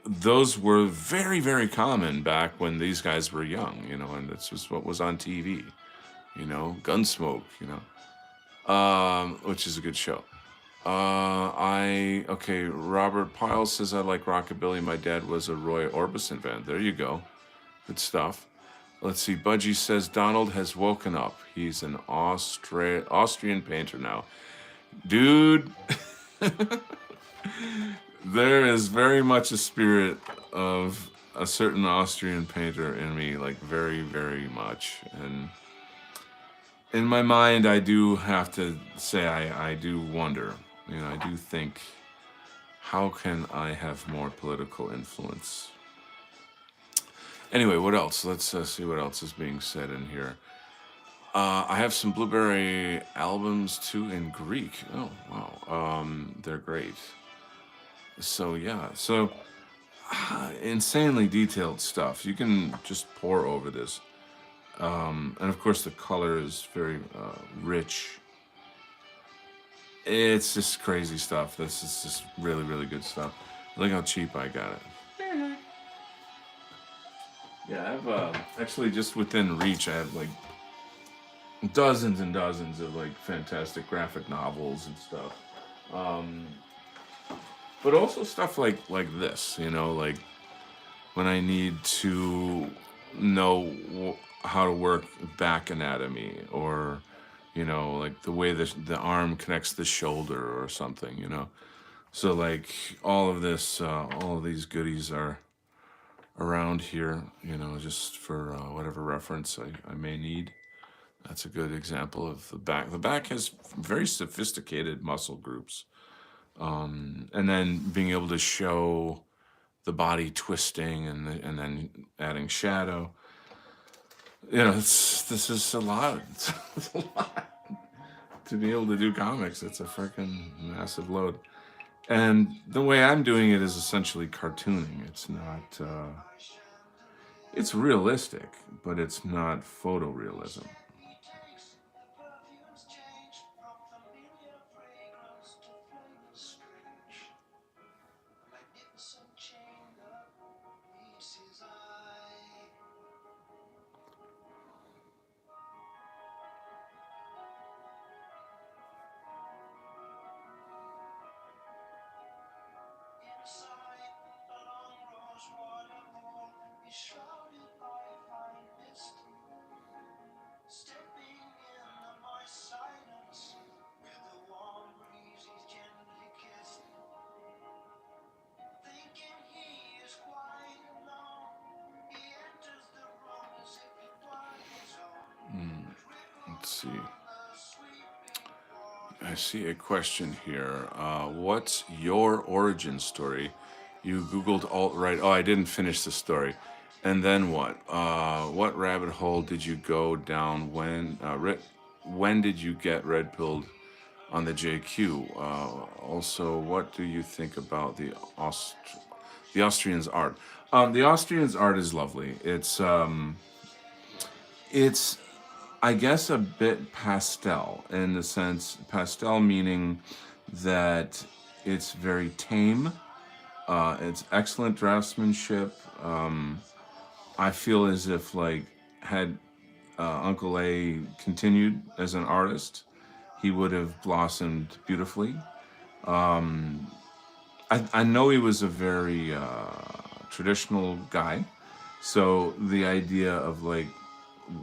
those were very, very common back when these guys were young, and that's just what was on TV, Gunsmoke, which is a good show. Robert Pyle says I like rockabilly. My dad was a Roy Orbison fan. There you go. Good stuff. Let's see. Budgie says Donald has woken up. He's an Austrian painter now. Dude, there is very much a spirit of a certain Austrian painter in me, like very, very much. And in my mind, I do have to say I do wonder. I do think, how can I have more political influence? Anyway, what else? Let's see what else is being said in here. I have some Blueberry albums too in Greek. Oh, wow. They're great. So, yeah. So, insanely detailed stuff. You can just pour over this. And of course, the color is very rich. It's just crazy stuff. This is just really, really good stuff. Look how cheap I got it. Yeah, I've actually, just within reach, I have like dozens and dozens of like fantastic graphic novels and stuff. But also stuff like this, like when I need to know how to work back anatomy, or like the way the arm connects the shoulder or something, So like all of these goodies are around here, just for whatever reference I may need. That's a good example of the back. The back has very sophisticated muscle groups. And then being able to show the body twisting, and then adding shadow. This is a lot. It's a lot. To be able to do comics, it's a freaking massive load. And the way I'm doing it is essentially cartooning. It's not, it's realistic, but it's not photorealism. see. I see a question here. What's your origin story? You Googled alt-right. Oh, I didn't finish the story. And then what? What rabbit hole did you go down when did you get red pilled on the JQ? Also, what do you think about the Austrians' art? The Austrians' art is lovely. It's I guess a bit pastel in the sense, pastel meaning that it's very tame. It's excellent draftsmanship. I feel as if like had Uncle A continued as an artist, he would have blossomed beautifully. I know he was a very traditional guy, so the idea of like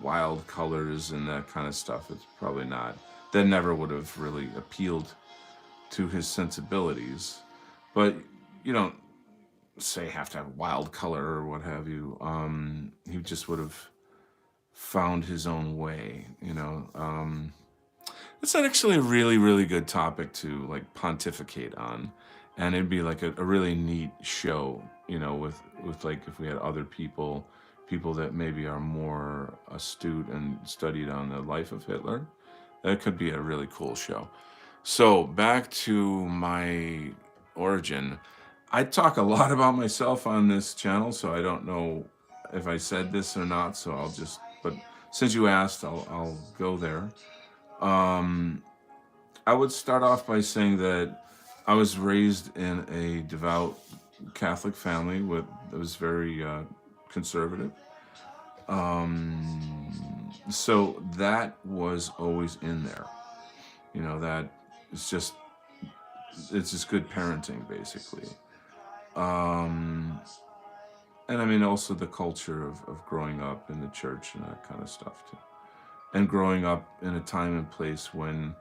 wild colors and that kind of stuff is probably not, that never would have really appealed to his sensibilities. But you don't say have to have wild color or what have you. He just would have found his own way, you know. It's actually a really, really good topic to like pontificate on, and it'd be like a really neat show, you know, with like if we had other people that maybe are more astute and studied on the life of Hitler. That could be a really cool show. So back to my origin. I talk a lot about myself on this channel, so I don't know if I said this or not, so I'll just, but since you asked, I'll go there. I would start off by saying that I was raised in a devout Catholic family that was very conservative. So that was always in there. You know, that it's just good parenting, basically. And I mean, also the culture of growing up in the church and that kind of stuff too. And growing up in a time and place when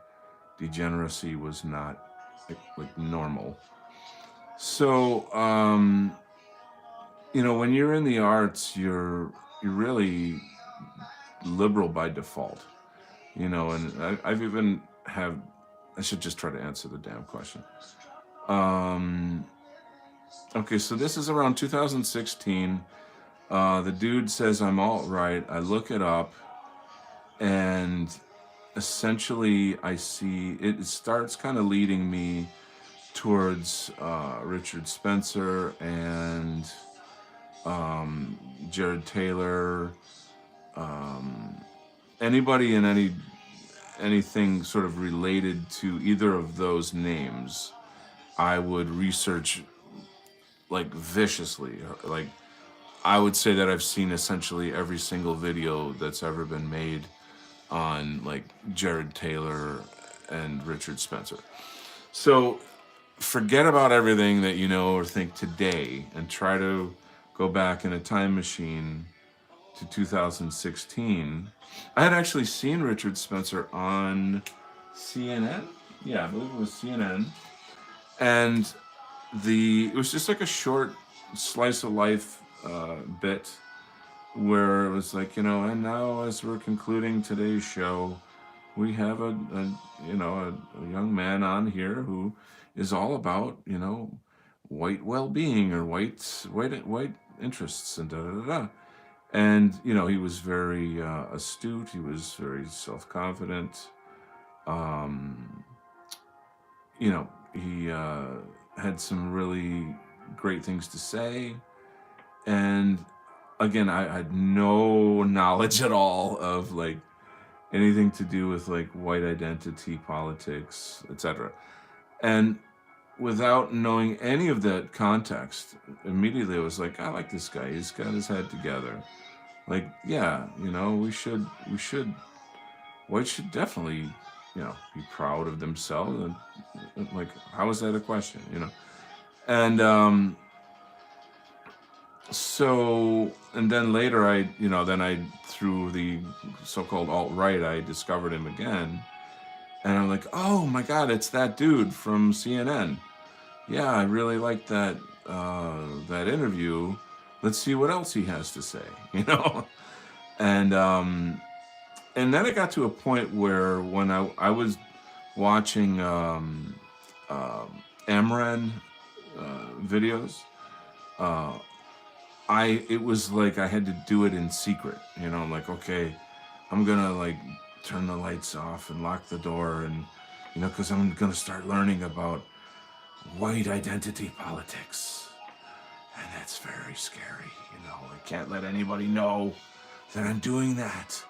degeneracy was not like normal. So, you know, when you're in the arts, you're really liberal by default, you know, and I've even have, I should just try to answer the damn question. Okay, so this is around 2016. The dude says I'm alt-right. I look it up, and essentially I see it starts kind of leading me towards Richard Spencer and Jared Taylor, anybody in anything sort of related to either of those names, I would research like viciously. Like I would say that I've seen essentially every single video that's ever been made on like Jared Taylor and Richard Spencer. So forget about everything that you know or think today and try to go back in a time machine to 2016. I had actually seen Richard Spencer on CNN. Yeah, I believe it was CNN. And it was just like a short slice of life bit where it was like, you know, and now as we're concluding today's show, we have a young man on here who is all about, you know, white well-being or white interests and da da da da. And you know, he was very astute. He was very self-confident. You know, he had some really great things to say. And again, I had no knowledge at all of like anything to do with like white identity politics, etc. And without knowing any of that context, immediately I was like, I like this guy. He's got his head together. Like, yeah, you know, whites should definitely, you know, be proud of themselves. And like, how is that a question, you know? And so, and then later through the so-called alt-right, I discovered him again. And I'm like, oh my God, it's that dude from CNN. Yeah, I really liked that interview. Let's see what else he has to say, you know? And and then it got to a point where when I was watching Amran videos, uh, it was like I had to do it in secret. You know, like, okay, I'm gonna like turn the lights off and lock the door, and you know, because I'm gonna start learning about white identity politics, and that's very scary. You know, I can't let anybody know that I'm doing that.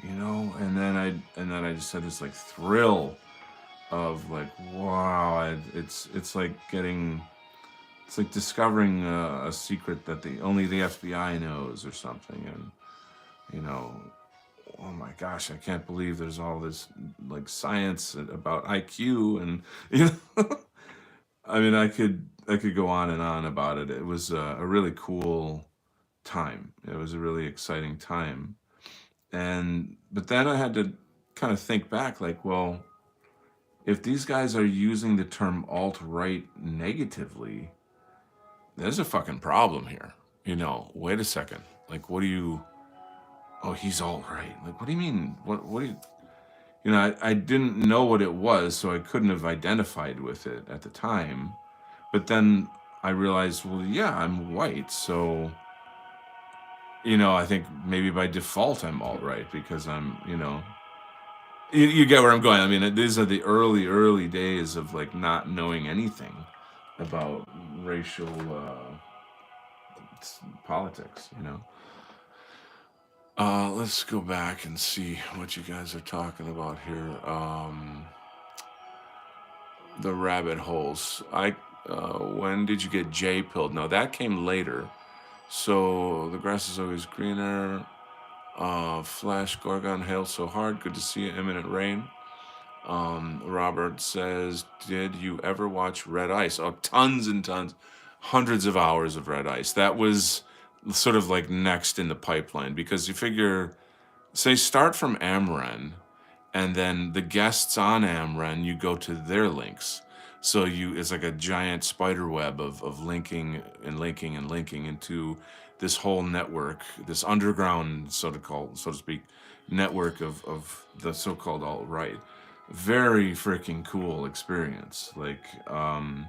You know, and then I just had this like thrill of like, wow, it's like getting, it's like discovering a secret that only the FBI knows or something, and you know, oh my gosh, I can't believe there's all this like science about IQ, and you know, I mean, I could go on and on about it. It was a really cool time. It was a really exciting time, and but then I had to kind of think back, like, well, if these guys are using the term alt right negatively, there's a fucking problem here. You know, wait a second. Like, what do you? Oh, he's alt right. Like, what do you mean? What do you? You know, I didn't know what it was, so I couldn't have identified with it at the time. But then I realized, well, yeah, I'm white, so you know, I think maybe by default I'm alt right because I'm, you know, you get where I'm going. I mean, these are the early days of like not knowing anything about racial politics, you know. Let's go back and see what you guys are talking about here. The rabbit holes. When did you get J pilled? No, that came later. So the grass is always greener. Flash Gorgon hail so hard. Good to see you. Imminent rain. Robert says, did you ever watch Red Ice? Oh, tons and tons, hundreds of hours of Red Ice. That was sort of like next in the pipeline because you figure, say, start from Amran, and then the guests on Amran, you go to their links. So it's like a giant spider web of linking and linking and linking into this whole network, this underground, so to speak, network of the so-called alt-right. Very freaking cool experience. Like, and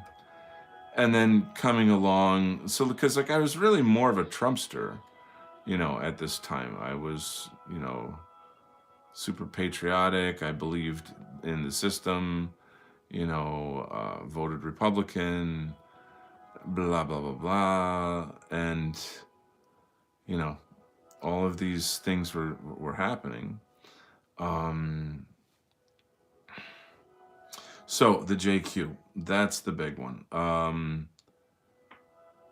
then coming along, so because like I was really more of a Trumpster, you know, at this time. I was, you know, super patriotic. I believed in the system, you know, voted Republican, blah, blah, blah, blah. And, you know, all of these things were happening. So the JQ, that's the big one.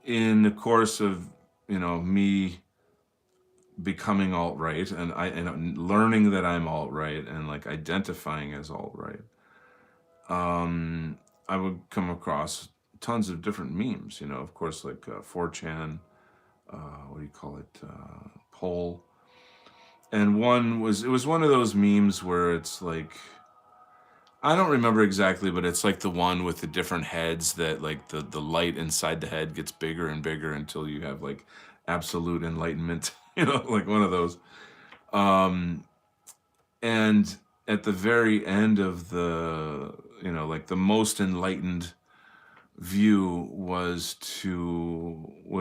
In the course of, you know, me becoming alt-right and learning that I'm alt-right and like identifying as alt-right, I would come across tons of different memes, you know, of course, like 4chan, what do you call it, poll. And it was one of those memes where it's like, I don't remember exactly, but it's like the one with the different heads that like the light inside the head gets bigger and bigger until you have like absolute enlightenment, you know, like one of those. And at the very end of the, you know, like the most enlightened view was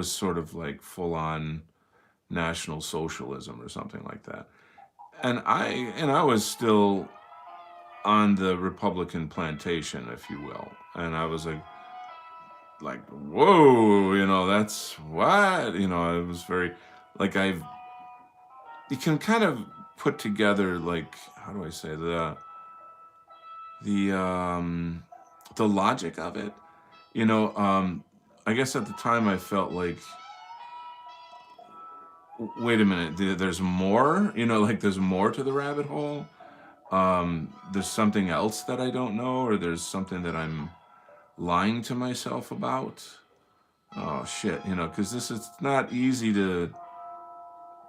sort of like full on National Socialism or something like that. And I was still on the Republican plantation, if you will. And I was like, whoa, you know, that's what, you know, I was very, like, you can kind of put together, like, how do I say, the logic of it, you know. I guess at the time I felt like, wait a minute, there's more, you know, like there's more to the rabbit hole. There's something else that I don't know, or there's something that I'm lying to myself about. Oh shit, you know, because this is not easy to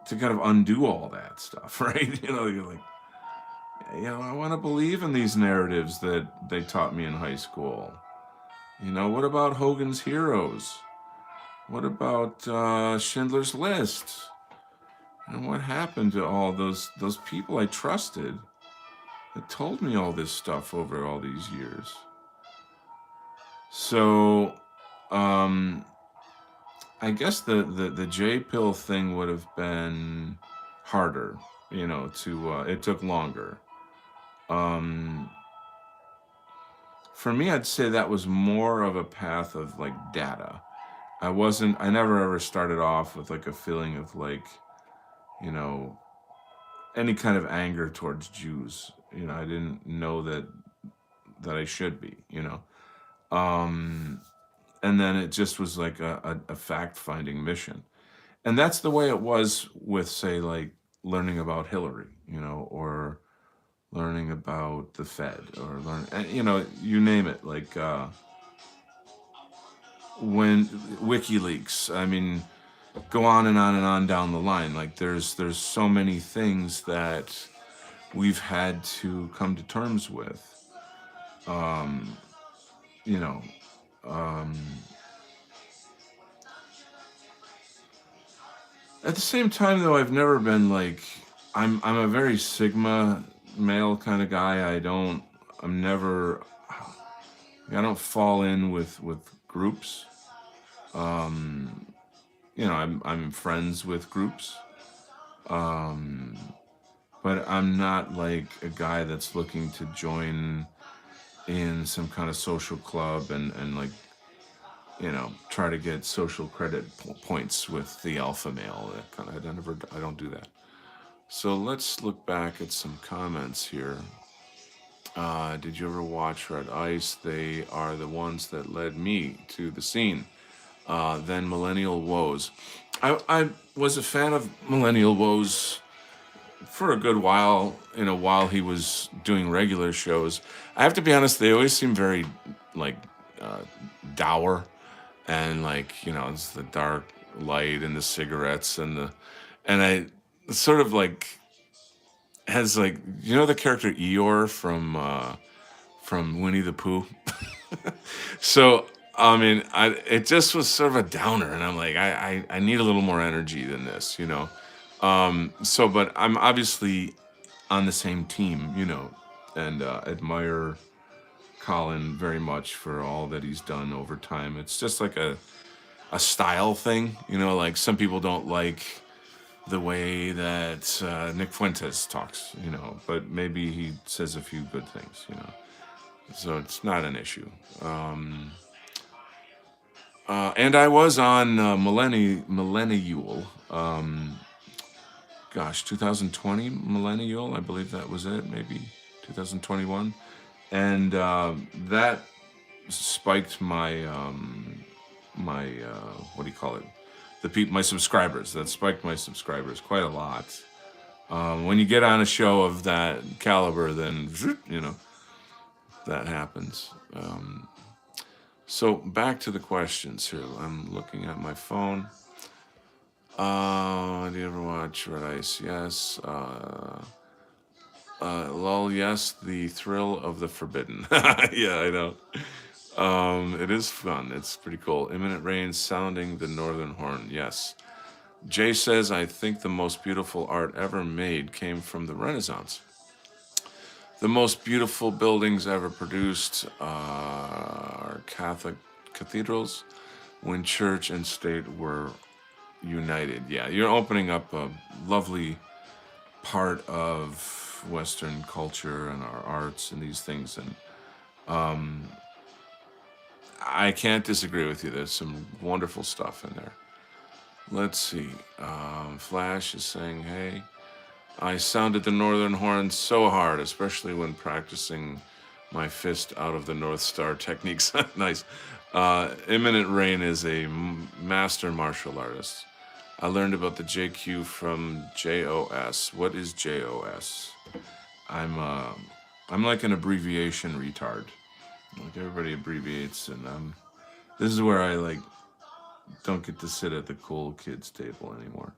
kind of undo all that stuff, right? You know, you're like, you know, I want to believe in these narratives that they taught me in high school. You know, what about Hogan's Heroes? What about Schindler's List? And what happened to all those people I trusted that told me all this stuff over all these years? So, um, I guess the J pill thing would have been harder, to it took longer. Um, for me, I'd say that was more of a path of like data. I never ever started off with like a feeling of like, you know, any kind of anger towards Jews. I didn't know that I should be. Um, and then it just was like a fact finding mission. And that's the way it was with, say, like learning about Hillary, or learning about the Fed, or you name it. Like when WikiLeaks, I mean, go on and on and on down the line. Like there's so many things that we've had to come to terms with. Um, you know, um, at the same time, though, I've never been like I'm a very Sigma male kind of guy. I'm never I don't fall in with groups. Um, I'm friends with groups. Um, but I'm not like a guy that's looking to join in some kind of social club and like try to get social credit points with the alpha male. That kind of I don't do that. So let's look back at some comments here. Did you ever watch Red Ice? They are the ones that led me to the scene. Then Millennial Woes. I was a fan of Millennial Woes for a good while, while he was doing regular shows. I have to be honest, they always seem very like uh, dour, and like it's the dark light and the cigarettes and I sort of like has like the character Eeyore from Winnie the Pooh. So I mean, it just was sort of a downer, and I'm like, I need a little more energy than this. So, but I'm obviously on the same team, and admire Colin very much for all that he's done over time. It's just like a style thing, like some people don't like the way that Nick Fuentes talks, but maybe he says a few good things. So it's not an issue. And I was on Millennial, 2020 Millennial, I believe that was it, maybe 2021, and that spiked my what do you call it? My subscribers. That spiked my subscribers quite a lot. When you get on a show of that caliber, then that happens. So back to the questions here. I'm looking at my phone. Do you ever watch Red Ice? Yes. Lol, yes. The thrill of the forbidden. Yeah, I know. It is fun. It's pretty cool. Imminent Rain sounding the Northern Horn. Yes. Jay says, I think the most beautiful art ever made came from the Renaissance. The most beautiful buildings ever produced are Catholic cathedrals when church and state were united. Yeah, you're opening up a lovely part of Western culture and our arts and these things. And I can't disagree with you. There's some wonderful stuff in there. Let's see. Flash is saying, hey, I sounded the Northern Horn so hard, especially when practicing my fist out of the North Star techniques. Nice. Imminent Rain is a master martial artist. I learned about the JQ from JOS. What is JOS? I'm like an abbreviation retard. Like everybody abbreviates, and this is where I like don't get to sit at the cool kids table anymore.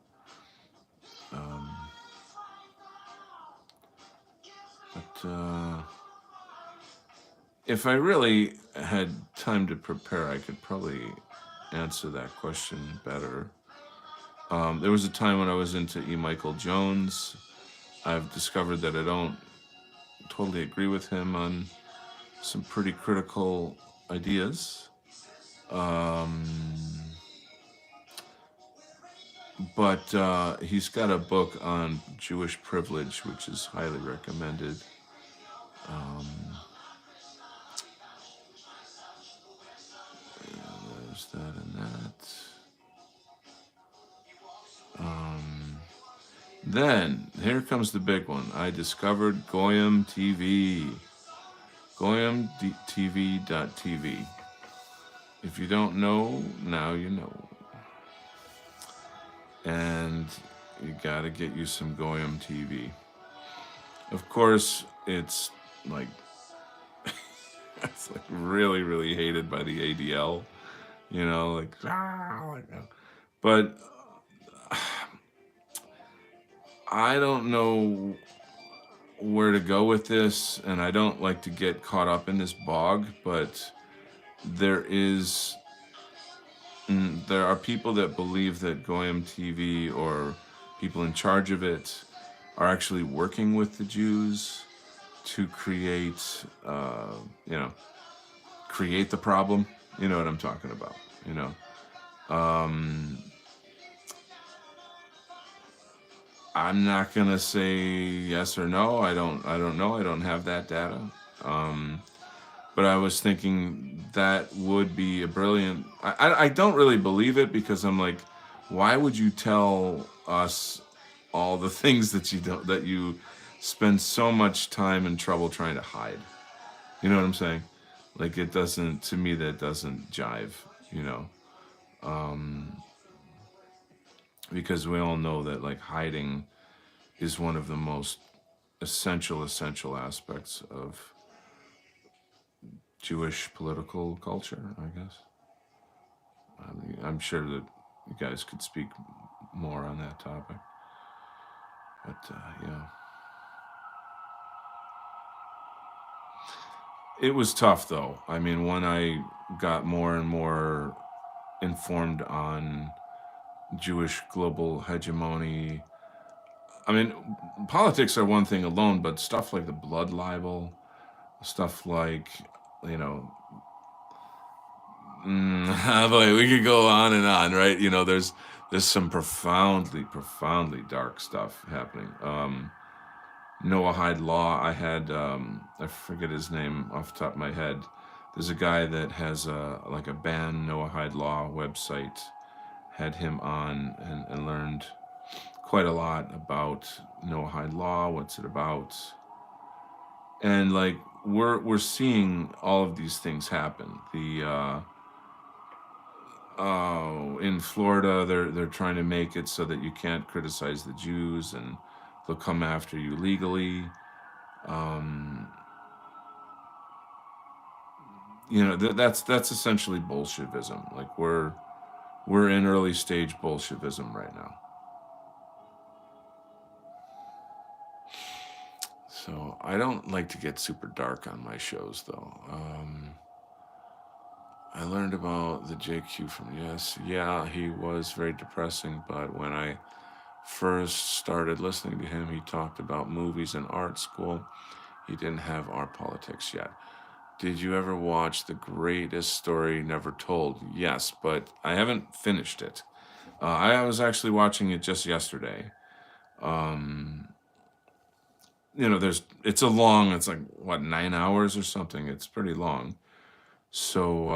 But if I really had time to prepare, I could probably answer that question better. There was a time when I was into E. Michael Jones. I've discovered that I don't totally agree with him on some pretty critical ideas. Um, but he's got a book on Jewish privilege, which is highly recommended. Um, there's that and that. Then, here comes the big one. I discovered Goyim TV. GoyimTV.tv. If you don't know, now you know. And you gotta get you some Goyim TV. Of course, it's like it's like really, really hated by the ADL. You know, like but I don't know where to go with this, and I don't like to get caught up in this bog, but there is there are people that believe that Goyim TV or people in charge of it are actually working with the Jews to create, create the problem. You know what I'm talking about. You know, I'm not gonna say yes or no. I don't know. I don't have that data. But I was thinking that would be a brilliant. I don't really believe it because I'm like, why would you tell us all the things that you spend so much time and trouble trying to hide? You know what I'm saying? Like it doesn't, to me, that doesn't jive. You know, because we all know that like hiding is one of the most essential aspects of Jewish political culture, I guess. I mean, I'm sure that you guys could speak more on that topic. But yeah, it was tough though. I mean, when I got more and more informed on Jewish global hegemony, I mean, politics are one thing alone, but stuff like the blood libel, stuff like, you know, boy, we could go on and on, right? You know, there's some profoundly dark stuff happening. Noahide Law. I had I forget his name off the top of my head. There's a guy that has like a ban Noahide Law website. Had him on and learned quite a lot about Noahide Law. What's it about? And like we're seeing all of these things happen. In Florida, they're trying to make it so that you can't criticize the Jews and they'll come after you legally. You know, that's essentially Bolshevism. Like we're in early stage Bolshevism right now. So I don't like to get super dark on my shows though. I learned about the JQ from Yes. Yeah, he was very depressing, but when I first started listening to him, he talked about movies and art school. He didn't have art politics yet. Did you ever watch The Greatest Story Never Told? Yes, but I haven't finished it. I was actually watching it just yesterday. You know, it's like, what, 9 hours or something? It's pretty long. So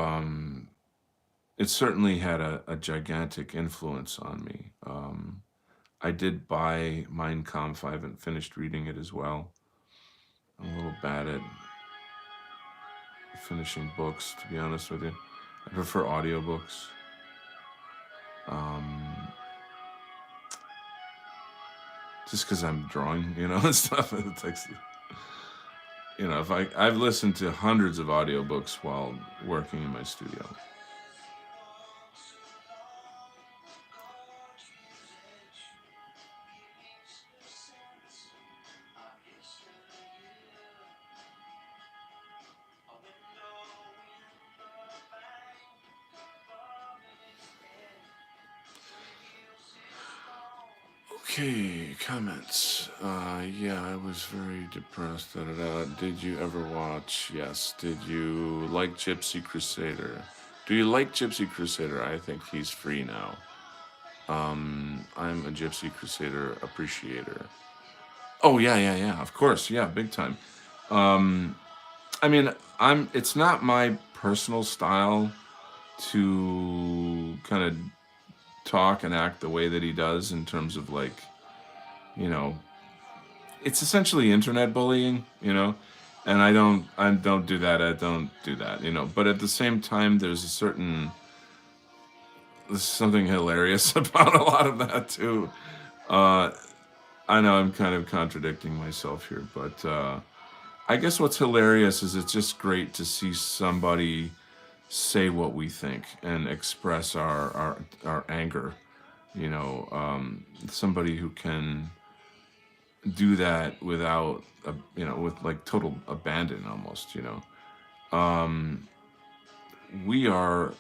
it certainly had a gigantic influence on me. I did buy Mein Kampf. I haven't finished reading it as well. I'm a little bad at finishing books, to be honest with you. I prefer audiobooks. Just because I'm drawing, you know, and stuff. It takes, you know, if I've listened to hundreds of audiobooks while working in my studio. Okay, comments. Yeah, I was very depressed. Da, da, da. Did you ever watch? Yes. Did you like Gypsy Crusader? Do you like Gypsy Crusader? I think he's free now. I'm a Gypsy Crusader appreciator. Oh yeah, yeah, yeah. Of course, yeah, big time. I mean, It's not my personal style to kind of talk and act the way that he does in terms of like, you know, it's essentially internet bullying, and I don't do that. I don't do that. But at the same time, there's something hilarious about a lot of that too. Uh, I know I'm kind of contradicting myself here, but I guess what's hilarious is it's just great to see somebody say what we think and express our anger. Somebody who can do that without, with like total abandon almost. We are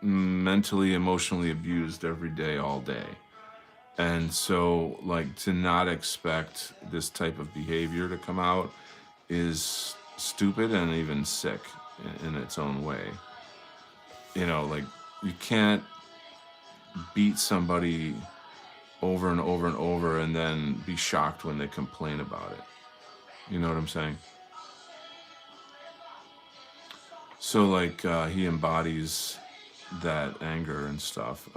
mentally, emotionally abused every day, all day. And so, like, to not expect this type of behavior to come out is stupid and even sick in its own way. Like, you can't beat somebody over and over and over and then be shocked when they complain about it. You know what I'm saying? So, like, he embodies that anger and stuff.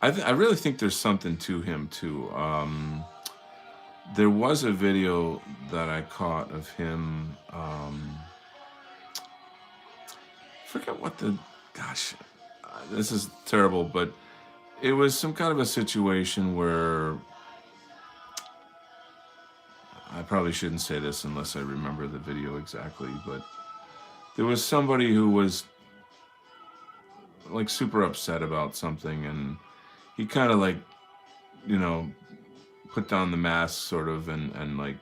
I really think there's something to him, too. There was a video that I caught of him. Forget what gosh, this is terrible, but it was some kind of a situation where I probably shouldn't say this unless I remember the video exactly, but there was somebody who was like super upset about something, and he kind of like, you know, put down the mask sort of, and like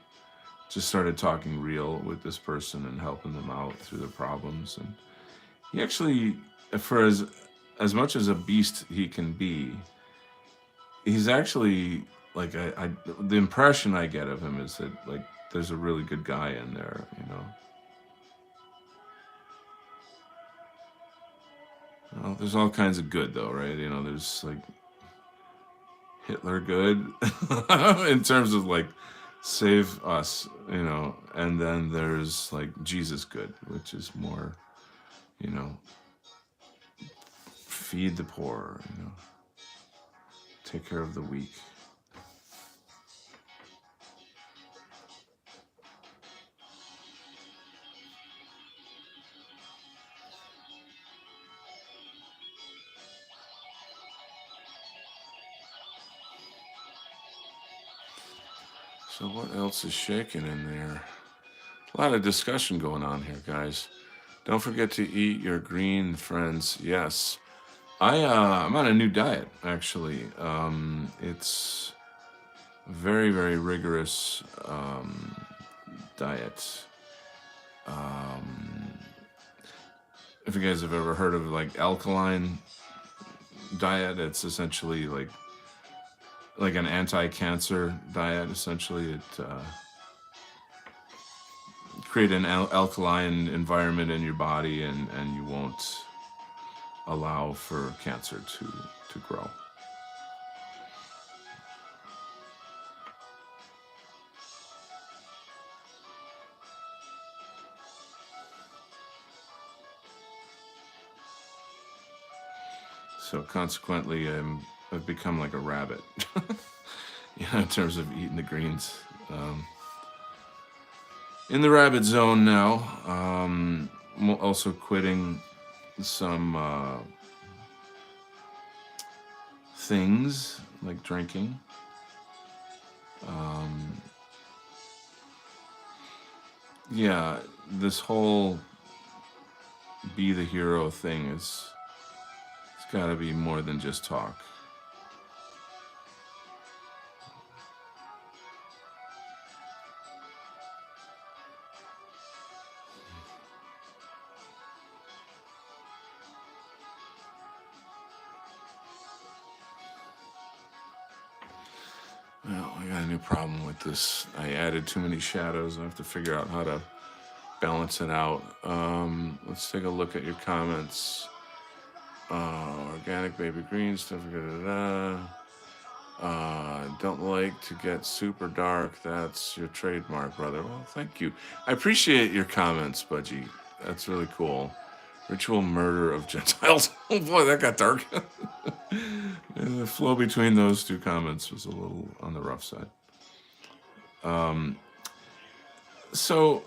just started talking real with this person and helping them out through their problems. And he actually, for as much as a beast he can be, he's actually like, the impression I get of him is that like there's a really good guy in there. Well, there's all kinds of good though, right? There's like Hitler good in terms of like save us, and then there's like Jesus good, which is more, you know, feed the poor, take care of the weak. So what else is shaking in there? A lot of discussion going on here, guys. Don't forget to eat your green, friends. Yes. I'm on a new diet, actually. It's a very, very rigorous diet. If you guys have ever heard of like alkaline diet, it's essentially like an anti-cancer diet. Essentially, it create an alkaline environment in your body, and you won't allow for cancer to grow. So consequently, I've become like a rabbit, in terms of eating the greens. In the rabbit zone now. I'm also quitting some things like drinking. Yeah, this whole be the hero thing it's got to be more than just talk. Well, I got a new problem with this. I added too many shadows. I have to figure out how to balance it out. Let's take a look at your comments. Organic baby green stuff. Don't like to get super dark. That's your trademark, brother. Well, thank you. I appreciate your comments, Budgie. That's really cool. Ritual murder of Gentiles. Oh boy, that got dark. The flow between those two comments was a little on the rough side. So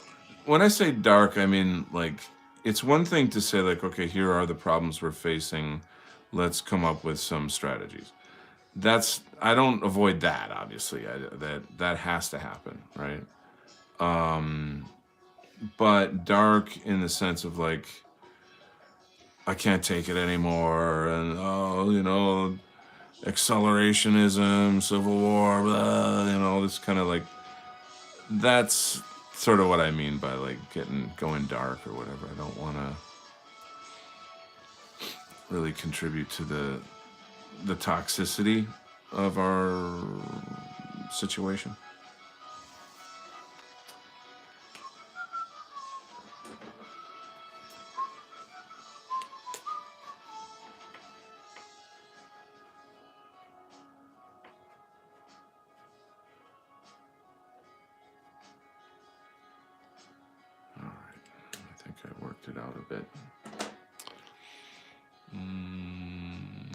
when I say dark, I mean like it's one thing to say like, okay, here are the problems we're facing. Let's come up with some strategies. I don't avoid that, obviously. That has to happen, right? But dark in the sense of like I can't take it anymore, and accelerationism, civil war, blah, this kind of like that's sort of what I mean by like going dark or whatever. I don't want to really contribute to the toxicity of our situation. All right, I think I worked it out a bit.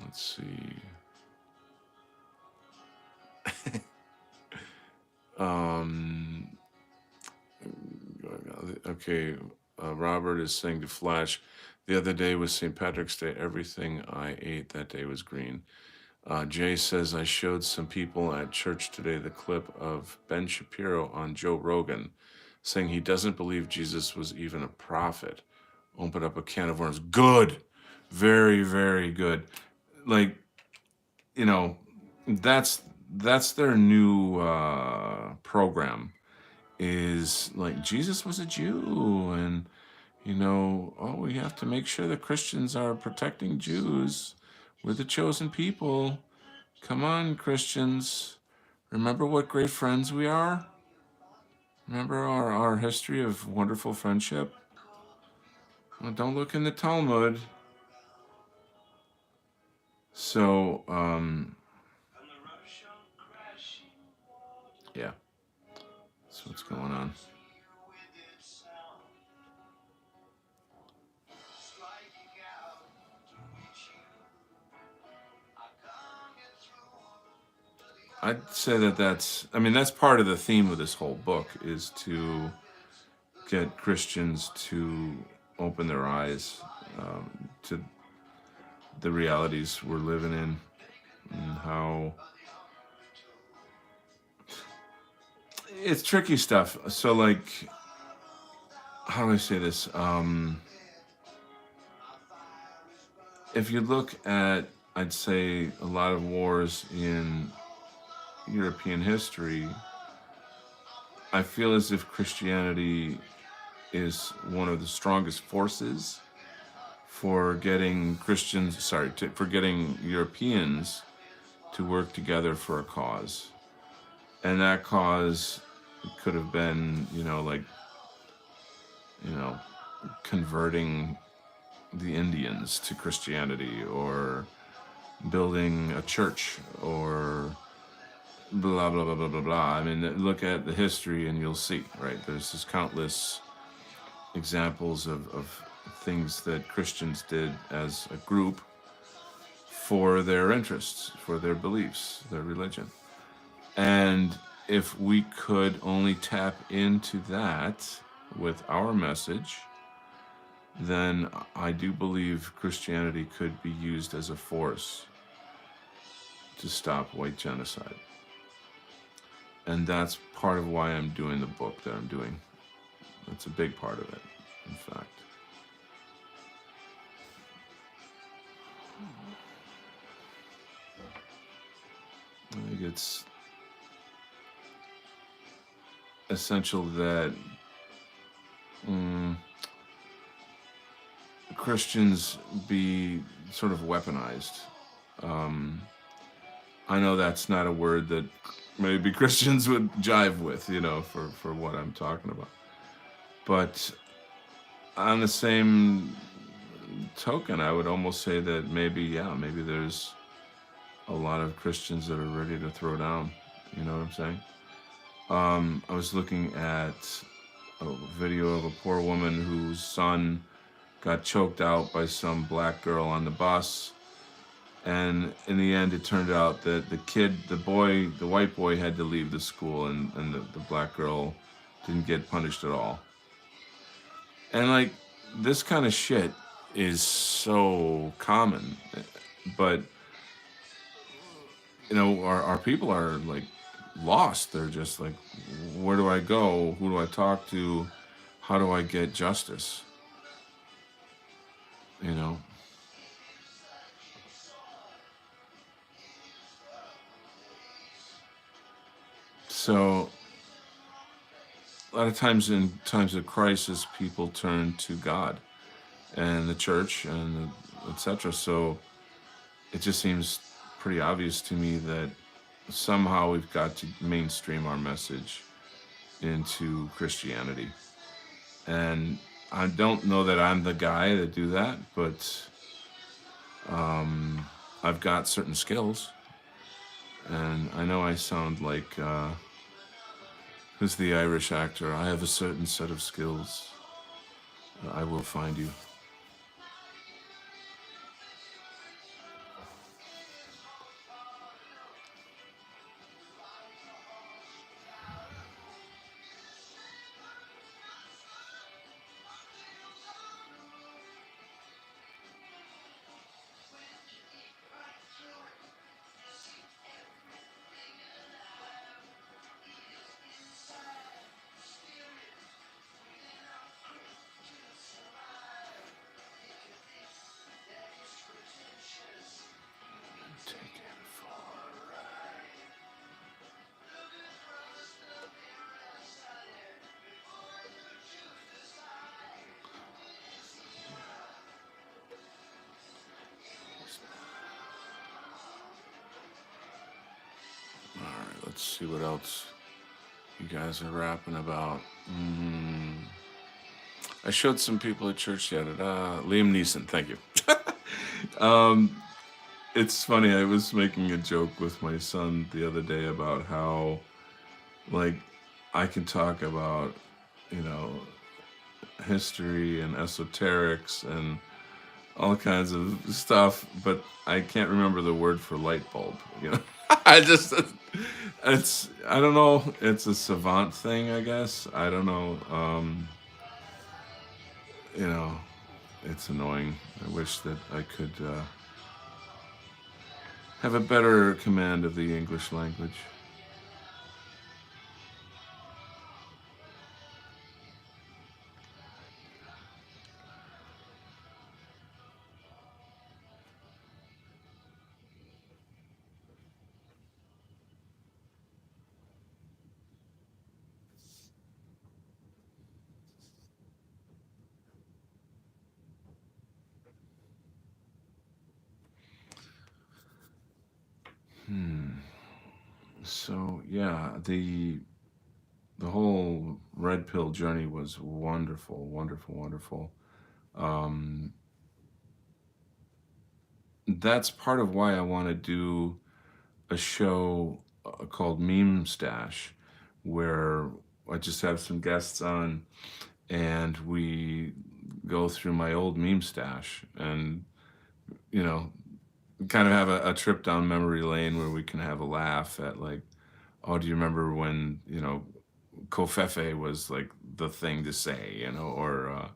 Let's see. Okay, Robert is saying to Flash, the other day was St. Patrick's Day. Everything I ate that day was green. Jay says, I showed some people at church today the clip of Ben Shapiro on Joe Rogan saying he doesn't believe Jesus was even a prophet. Open up a can of worms. Good. Very, very good. Like, that's their new program is like Jesus was a Jew, and we have to make sure that Christians are protecting Jews. We're the chosen people. Come on, Christians. Remember what great friends we are? Remember our history of wonderful friendship? Well, don't look in the Talmud. So, yeah. That's what's going on. I'd say that's part of the theme of this whole book is to get Christians to open their eyes to the realities we're living in and how it's tricky stuff. So like, how do I say this? If you look at, I'd say, a lot of wars in European history, I feel as if Christianity is one of the strongest forces for getting for getting Europeans to work together for a cause. And that cause could have been, converting the Indians to Christianity or building a church or blah, blah, blah, blah, blah, blah. I mean, look at the history and you'll see, right? There's this countless examples of things that Christians did as a group for their interests, for their beliefs, their religion. And if we could only tap into that with our message, then I do believe Christianity could be used as a force to stop white genocide. And that's part of why I'm doing the book that I'm doing. That's a big part of it, in fact. I think it's essential that Christians be sort of weaponized. I know that's not a word that maybe Christians would jive with, for what I'm talking about. But on the same token, I would almost say that maybe, yeah, maybe there's a lot of Christians that are ready to throw down. You know what I'm saying? I was looking at a video of a poor woman whose son got choked out by some black girl on the bus. And in the end, it turned out that the white boy had to leave the school, and the black girl didn't get punished at all. And like, this kind of shit is so common. But, our people are like lost. They're just like, where do I go? Who do I talk to? How do I get justice? You know? So, a lot of times in times of crisis, people turn to God and the church and etc. So, it just seems pretty obvious to me that somehow we've got to mainstream our message into Christianity. And I don't know that I'm the guy to do that, but I've got certain skills. And I know I sound like, who's the Irish actor? I have a certain set of skills. I will find you. All right, let's see what else you guys are rapping about. I showed some people at church the other day. Liam Neeson, thank you. It's funny, I was making a joke with my son the other day about how, like, I can talk about, you know, history and esoterics and all kinds of stuff, but I can't remember the word for light bulb. I just, I don't know, it's a savant thing, I guess. I don't know. You know, it's annoying. I wish that I could have a better command of the English language. So yeah, the whole red pill journey was wonderful, wonderful, wonderful. Um, that's part of why I want to do a show called Meme Stash, where I just have some guests on and we go through my old meme stash and, you know, kind of have a trip down memory lane where we can have a laugh at, like, oh, do you remember when, Kofefe was like the thing to say, or,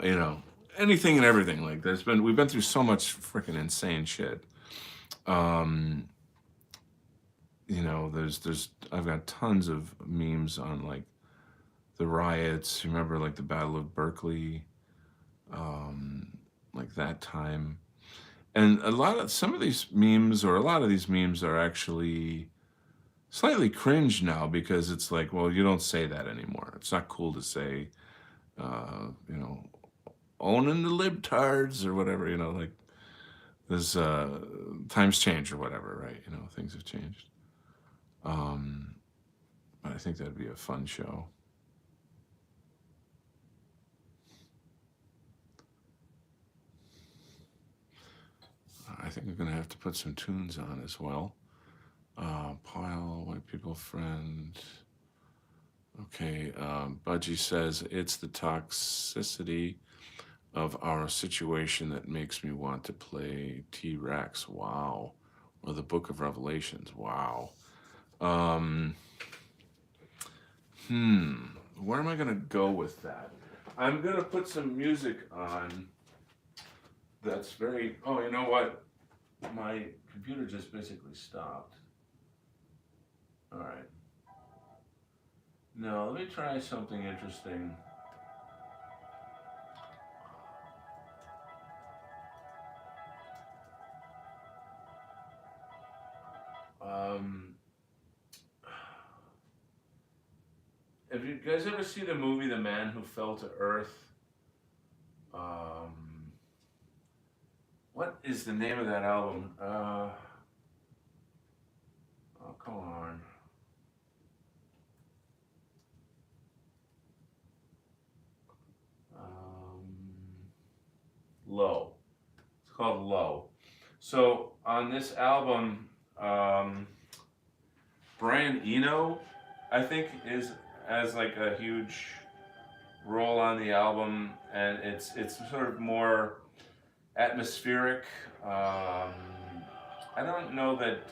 you know, anything and everything. Like, we've been through so much freaking insane shit. Um, I've got tons of memes on, like, the riots. Remember, like, the Battle of Berkeley, like that time. And some of these memes, or a lot of these memes, are actually slightly cringe now because it's like, well, you don't say that anymore. It's not cool to say, you know, owning the libtards or whatever, like, there's times change or whatever, right? Things have changed. Um, but I think that'd be a fun show. I think we're going to have to put some tunes on as well. Pile, White People Friend. Okay, Budgie says, it's the toxicity of our situation that makes me want to play T-Rex. Wow. Or the Book of Revelations. Wow. Where am I going to go with that? I'm going to put some music on that's very... Oh, you know what? My computer just basically stopped. All right. Now, let me try something interesting. Have you guys ever seen the movie The Man Who Fell to Earth? What is the name of that album? Oh, come on. Low. It's called Low. So on this album, Brian Eno, I think, is as like a huge role on the album, and it's sort of more atmospheric. I don't know that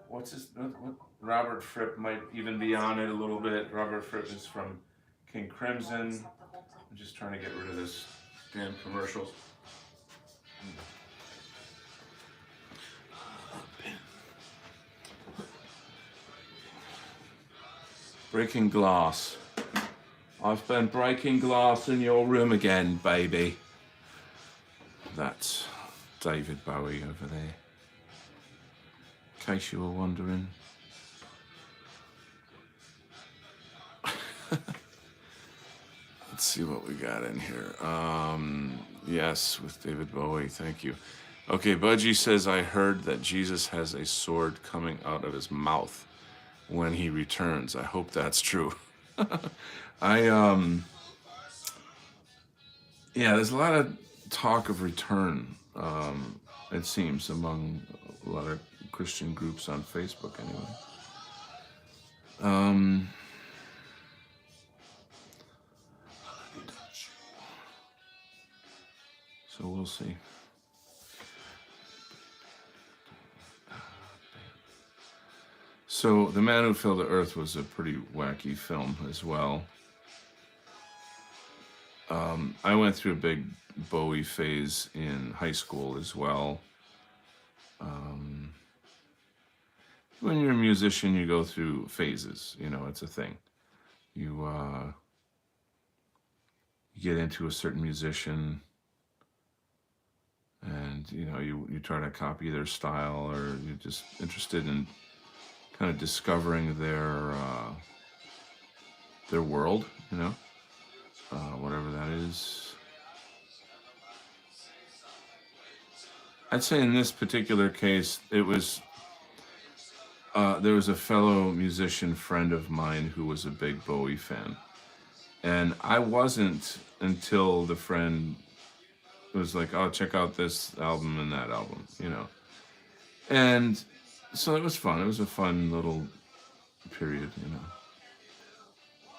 what Robert Fripp might even be on it a little bit. Robert Fripp is from King Crimson. I'm just trying to get rid of this damn commercials. Breaking glass. I've been breaking glass in your room again, baby. That's David Bowie over there. In case you were wondering. Let's see what we got in here. Yes, with David Bowie, thank you. Okay, Budgie says, I heard that Jesus has a sword coming out of his mouth when he returns. I hope that's true. Yeah, there's a lot of talk of return, it seems, among a lot of Christian groups on Facebook anyway. So we'll see. So The Man Who Fell to Earth was a pretty wacky film as well. I went through a big Bowie phase in high school as well. When you're a musician, you go through phases. You know, it's a thing. You get into a certain musician, and you know you try to copy their style, or you're just interested in kind of discovering their world. You know, whatever that is. I'd say in this particular case, it was. There was a fellow musician friend of mine who was a big Bowie fan. And I wasn't until the friend was like, oh, check out this album and that album, you know. And so it was fun. It was a fun little period, you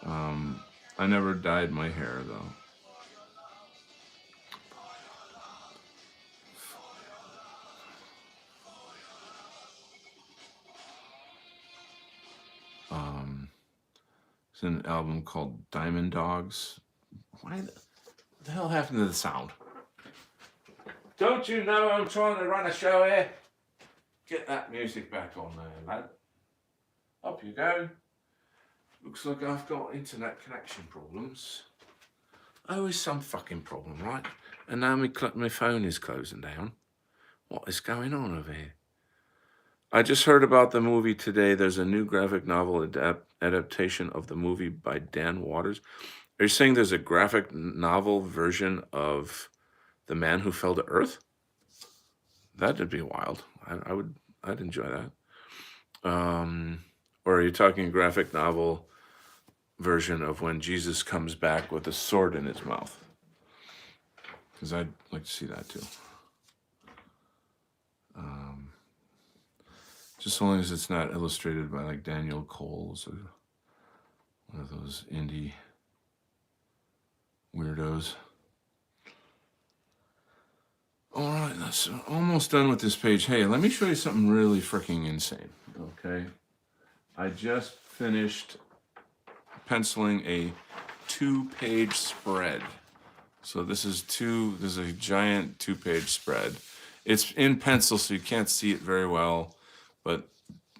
know. I never dyed my hair, though. It's an album called Diamond Dogs. Why the hell happened to the sound? Don't you know I'm trying to run a show here? Get that music back on there, lad. Up you go. Looks like I've got internet connection problems. Always some fucking problem, right? And now my phone is closing down. What is going on over here? I just heard about the movie today. There's a new graphic novel adaptation of the movie by Dan Waters. Are you saying there's a graphic novel version of The Man Who Fell to Earth? That'd be wild. I'd enjoy that. Or are you talking graphic novel version of when Jesus comes back with a sword in his mouth? Because I'd like to see that too. Just as long as it's not illustrated by like Daniel Coles or one of those indie weirdos. All right, that's almost done with this page. Hey, let me show you something really freaking insane, okay? I just finished penciling a 2-page spread. So this is a giant 2-page spread. It's in pencil, so you can't see it very well, but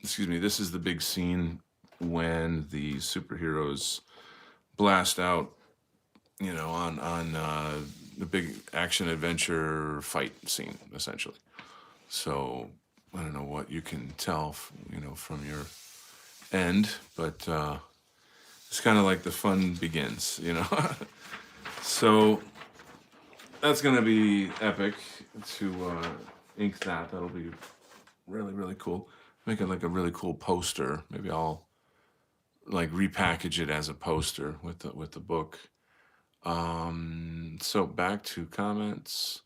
excuse me, this is the big scene when the superheroes blast out, you know, on the big action adventure fight scene, essentially. So I don't know what you can tell, you know, from your end, but it's kind of like the fun begins, you know. So that's gonna be epic to ink that. That'll be really, really cool. Make it like a really cool poster. Maybe I'll like repackage it as a poster with the book. So back to comments.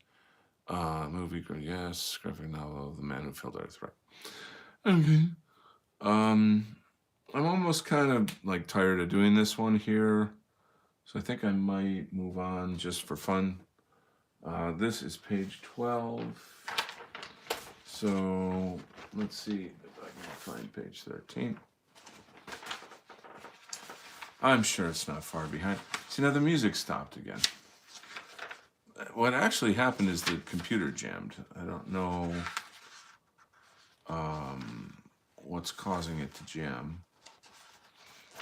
Movie, yes. Graphic novel, The Man Who Filled Earth, right? Okay. I'm almost kind of like tired of doing this one here, so I think I might move on just for fun. This is page 12. So let's see if I can find page 13. I'm sure it's not far behind. See, now the music stopped again. What actually happened is the computer jammed. I don't know what's causing it to jam.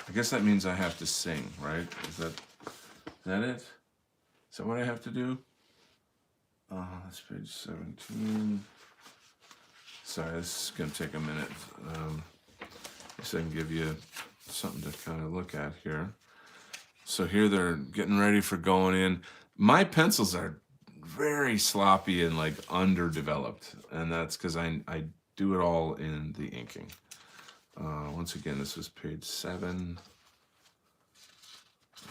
I guess that means I have to sing, right? Is that it? Is that what I have to do? That's page 17. Sorry, this is going to take a minute. So I can give you something to kind of look at here. So here they're getting ready for going in. My pencils are very sloppy and like underdeveloped, and that's because I do it all in the inking. Once again, this is page 7.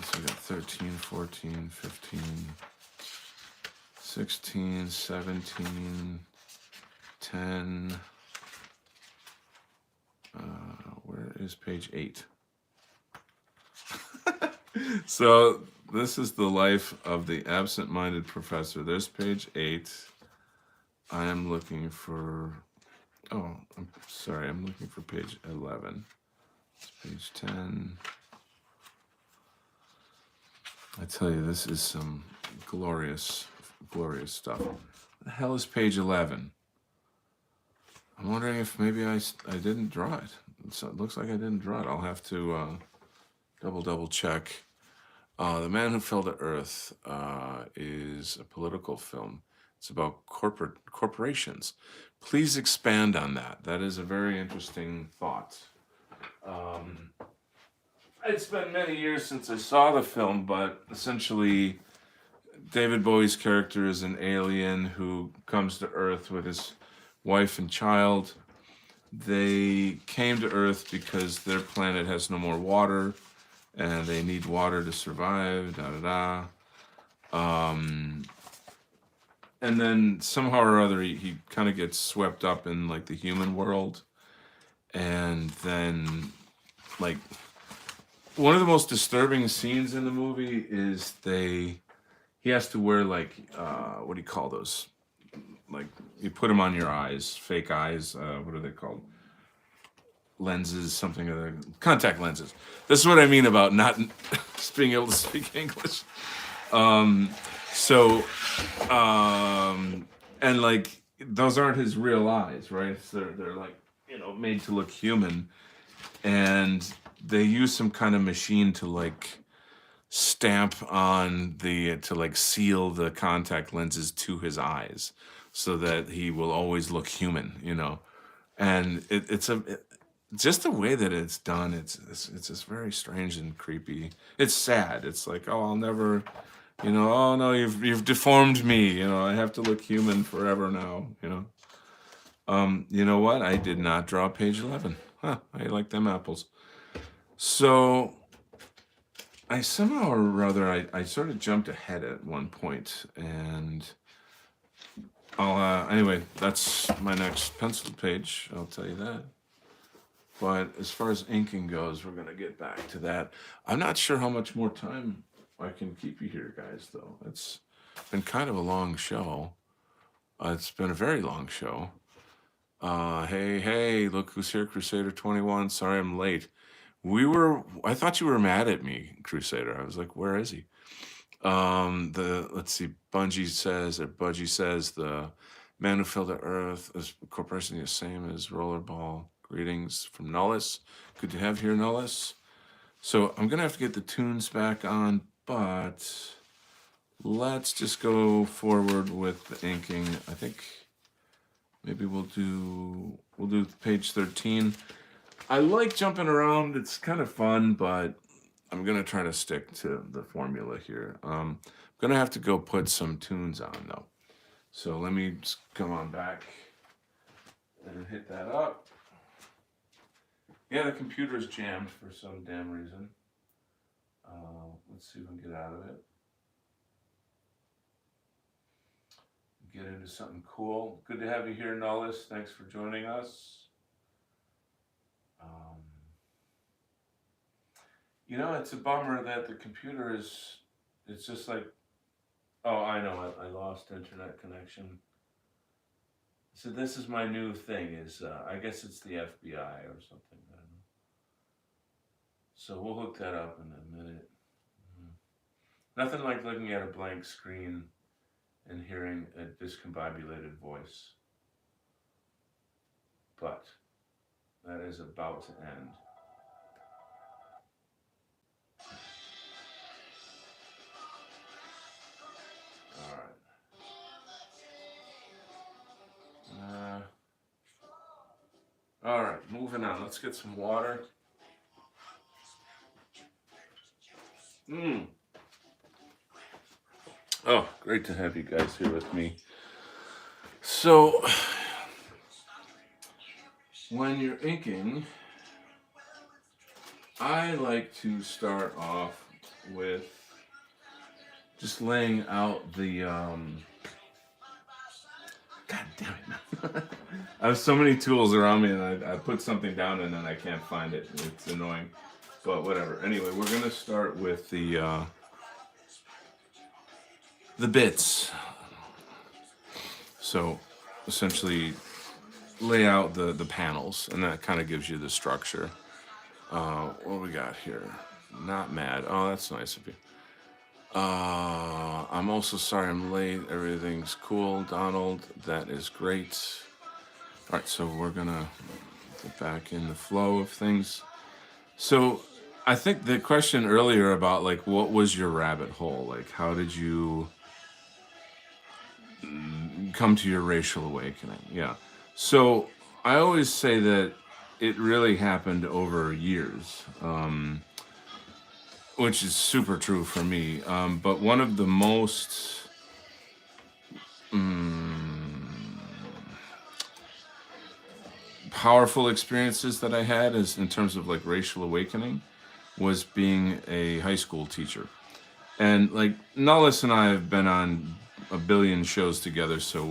So we got 13, 14, 15, 16, 17, 10. Where is page 8? So this is the life of the absent-minded professor. There's page 8. I am looking for, oh, I'm sorry, I'm looking for page 11. It's page 10. I tell you, this is some glorious, glorious stuff. What the hell is page 11? I'm wondering if maybe I didn't draw it. So it looks like I didn't draw it. I'll have to double check. The Man Who Fell to Earth is a political film. It's about corporations. Please expand on that. That is a very interesting thought. It's been many years since I saw the film, but essentially David Bowie's character is an alien who comes to Earth with his wife and child. They came to Earth because their planet has no more water and they need water to survive, and then somehow or other he kind of gets swept up in like the human world, and then like one of the most disturbing scenes in the movie is he has to wear like what do you call those, like you put them on your eyes, fake eyes, what are they called, lenses, something other, contact lenses. This is what I mean about not being able to speak English. And like those aren't his real eyes, right? So they're like, you know, made to look human, and they use some kind of machine to like stamp on to like seal the contact lenses to his eyes so that he will always look human, you know. And it's just the way that it's done, it's just very strange and creepy. It's sad. It's like, oh, I'll never, you know, oh no, you've deformed me, you know, I have to look human forever now, you know. You know what? I did not draw page 11. Huh, I like them apples. So I somehow or other, I sort of jumped ahead at one point, and anyway, that's my next pencil page, I'll tell you that. But as far as inking goes, we're going to get back to that. I'm not sure how much more time I can keep you here, guys, though. It's been kind of a long show. It's been a very long show. Hey, look who's here, Crusader 21. Sorry I'm late. I thought you were mad at me, Crusader. I was like, where is he? Let's see, Budgie says, the man who fell to earth is corporation the same as Rollerball. Greetings from Nullis. Good to have here, Nullis. So I'm gonna have to get the tunes back on, but let's just go forward with the inking. I think maybe we'll do page 13. I like jumping around. It's kind of fun, but I'm going to try to stick to the formula here. I'm going to have to go put some tunes on, though. So let me just come on back and hit that up. Yeah, the computer's jammed for some damn reason. Let's see if we can get out of it. Get into something cool. Good to have you here, Nullis. Thanks for joining us. You know, it's a bummer that the computer it's just like, oh, I know, I lost internet connection. So this is my new thing, I guess it's the FBI or something, I don't know. So we'll hook that up in a minute. Nothing like looking at a blank screen and hearing a discombobulated voice. But that is about to end. All right, moving on. Let's get some water. Oh, great to have you guys here with me. So, when you're inking, I like to start off with just laying out the, God damn it. I have so many tools around me, and I put something down and then I can't find it. It's annoying, but whatever. Anyway, we're gonna start with the bits. So essentially lay out the panels, and that kind of gives you the structure. What do we got here? Not mad. Oh, that's nice of you. I'm also sorry I'm late. Everything's cool, Donald. That is great. All right, so we're gonna get back in the flow of things. So I think the question earlier about like what was your rabbit hole? Like how did you come to your racial awakening? Yeah. So I always say that it really happened over years. Which is super true for me. But one of the most powerful experiences that I had is in terms of like racial awakening was being a high school teacher. And like Nullis and I have been on a billion shows together, so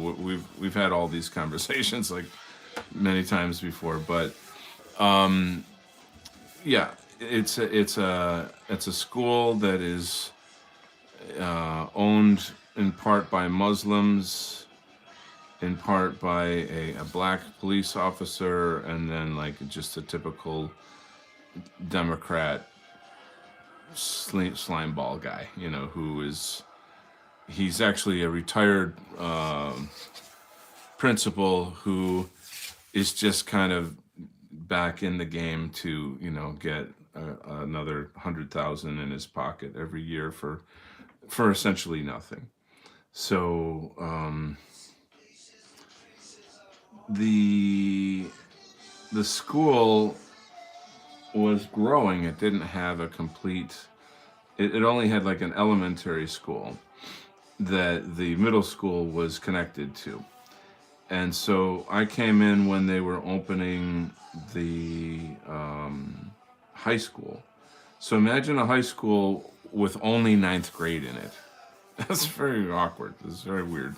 we've had all these conversations like many times before. But yeah. It's a school that is owned in part by Muslims, in part by a black police officer, and then like just a typical Democrat slime ball guy, you know, he's actually a retired principal who is just kind of back in the game to, you know, get another 100,000 in his pocket every year for essentially nothing. So the school was growing. It didn't have a complete. It only had like an elementary school that the middle school was connected to, And so I came in when they were opening the high school. So imagine a high school with only ninth grade in it. That's very awkward. It's very weird.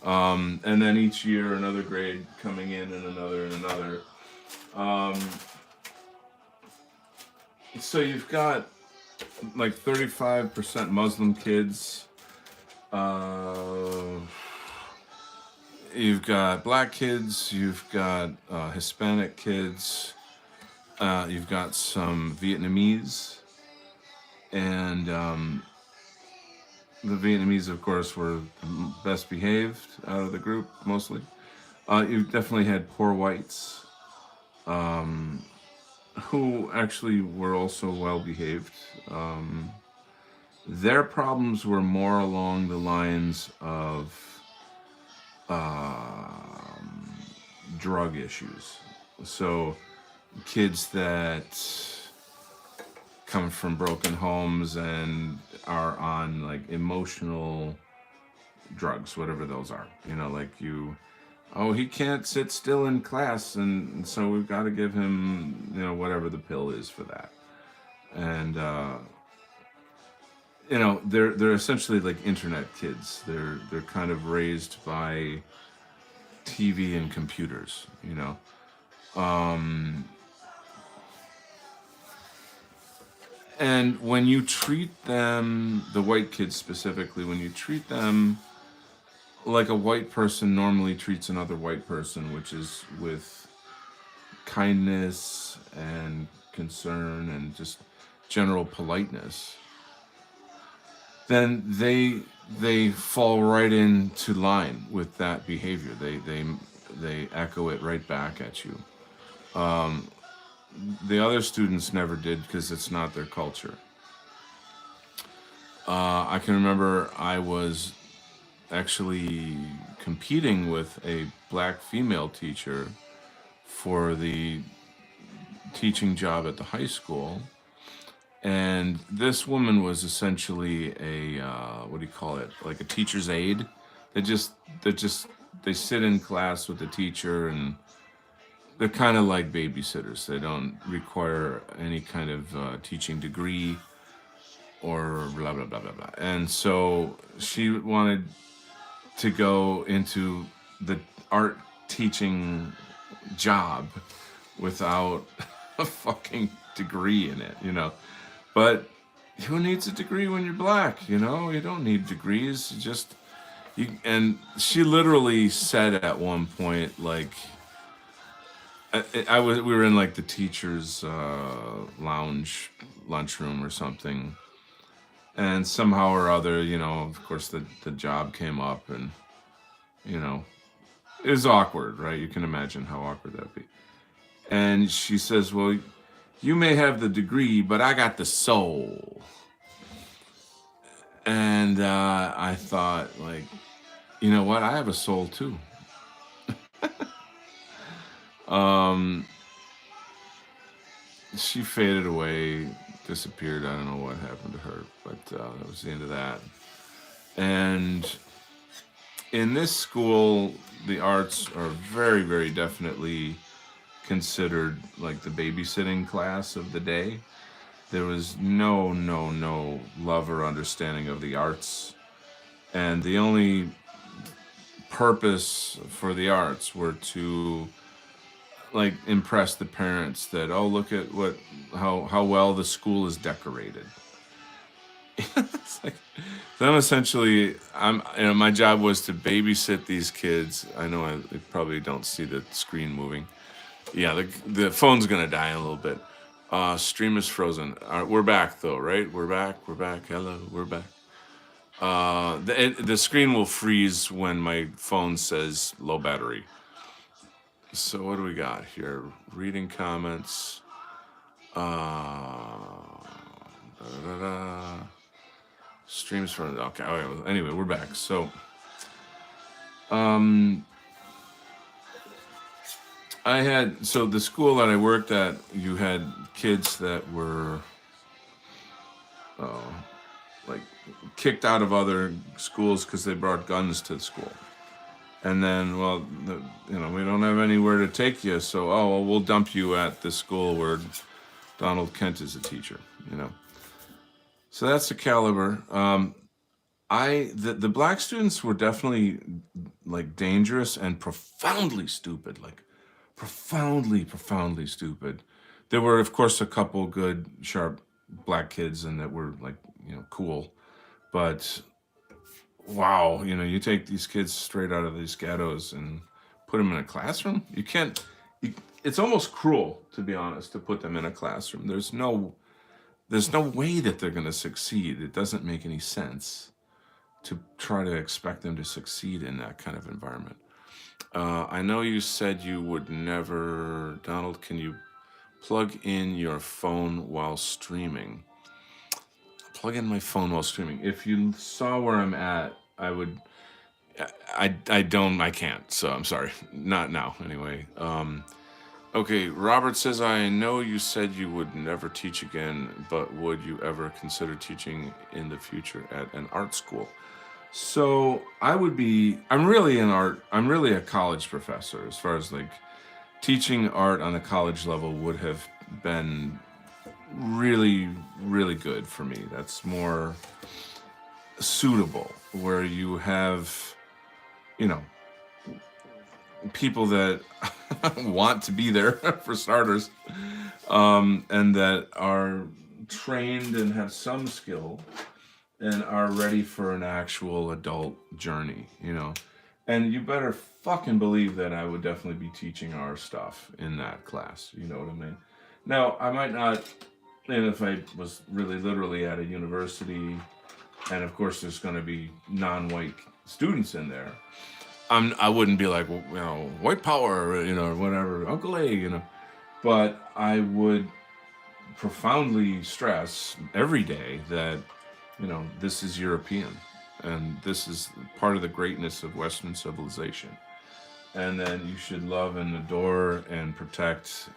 And then each year another grade coming in and another and another. Um, so you've got like 35% Muslim kids. Uh, you've got black kids. You've got Hispanic kids. You've got some Vietnamese. And the Vietnamese, of course, were the best behaved out of the group, mostly. You definitely had poor whites, who actually were also well behaved. Their problems were more along the lines of drug issues. So, kids that come from broken homes and are on like emotional drugs, whatever those are. You know, like oh, he can't sit still in class, and so we've got to give him, you know, whatever the pill is for that. And you know, they're essentially like internet kids. They're kind of raised by TV and computers. You know. And when you treat them, the white kids specifically, when you treat them like a white person normally treats another white person, which is with kindness and concern and just general politeness, then they fall right into line with that behavior. They echo it right back at you. The other students never did because it's not their culture. I can remember I was actually competing with a black female teacher for the teaching job at the high school. And this woman was essentially a, what do you call it? Like a teacher's aide. They sit in class with the teacher, and they're kind of like babysitters. They don't require any kind of teaching degree or blah, blah, blah, blah, blah. And so she wanted to go into the art teaching job without a fucking degree in it, you know. But who needs a degree when you're black, you know? You don't need degrees. And she literally said at one point, like, we were in like the teacher's lounge lunchroom or something, and somehow or other, you know, of course the job came up, and you know, it was awkward, right? You can imagine how awkward that'd be. And she says, well, you may have the degree, but I got the soul. And I thought, like, you know what? I have a soul too. She faded away, disappeared. I don't know what happened to her, but that was the end of that. And in this school, the arts are very, very definitely considered like the babysitting class of the day. There was no love or understanding of the arts. And the only purpose for the arts were to like impress the parents that, oh, look at how well the school is decorated. It's like, then essentially, my job was to babysit these kids. I know I probably don't see the screen moving. Yeah, the phone's gonna die in a little bit. Stream is frozen. We're back though, right? We're back. Hello, we're back. The screen will freeze when my phone says low battery. So what do we got here? Reading comments. Streams from okay. Anyway, we're back. So, the school that I worked at, you had kids that were, like kicked out of other schools because they brought guns to the school. And then, well, we don't have anywhere to take you, so well, we'll dump you at this school where Donald Kent is a teacher. So that's the caliber. The black students were definitely like dangerous and profoundly stupid, like profoundly stupid. There were, of course, a couple good, sharp black kids and that were like, cool. But wow, you take these kids straight out of these ghettos and put them in a classroom. You can't. It's almost cruel, to be honest, to put them in a classroom. There's no way that they're going to succeed. It doesn't make any sense to try to expect them to succeed in that kind of environment. I know you said you would never. Donald, can you plug in your phone while streaming? Plug in my phone while streaming. If you saw where I'm at, I would. I can't. So I'm sorry. Not now. Anyway. Okay. Robert says, I know you said you would never teach again, but would you ever consider teaching in the future at an art school? So I'm really a college professor. As far as like teaching art on a college level would have been really, really good for me. That's more suitable, where you have, people that want to be there for starters, and that are trained and have some skill and are ready for an actual adult journey, And you better fucking believe that I would definitely be teaching our stuff in that class. You know what I mean? Now, I might not, and if I was really literally at a university, and of course there's going to be non-white students in there, I wouldn't be like, white power, or whatever, Uncle A, But I would profoundly stress every day that, this is European, and this is part of the greatness of Western civilization. And then you should love and adore and protect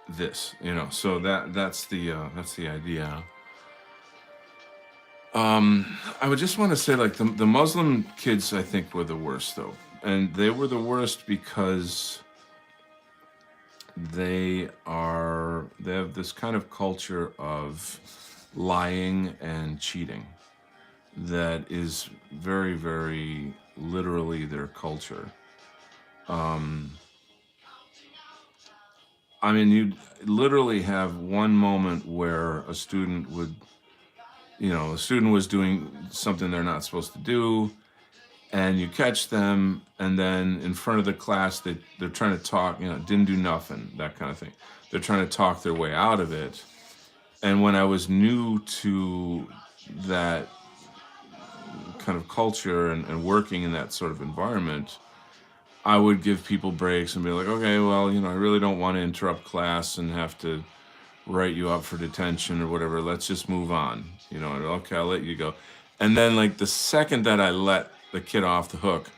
this, So that's the idea. I would just want to say, like, the Muslim kids, I think, were the worst, though. And they were the worst because they have this kind of culture of lying and cheating that is very, very literally their culture. I mean, you literally have one moment where a student was doing something they're not supposed to do, and you catch them, and then in front of the class, they're trying to talk, didn't do nothing, that kind of thing. They're trying to talk their way out of it. And when I was new to that kind of culture and working in that sort of environment, I would give people breaks and be like, okay, well, I really don't want to interrupt class and have to write you up for detention or whatever. Let's just move on. Okay, I'll let you go. And then, like, the second that I let the kid off the hook,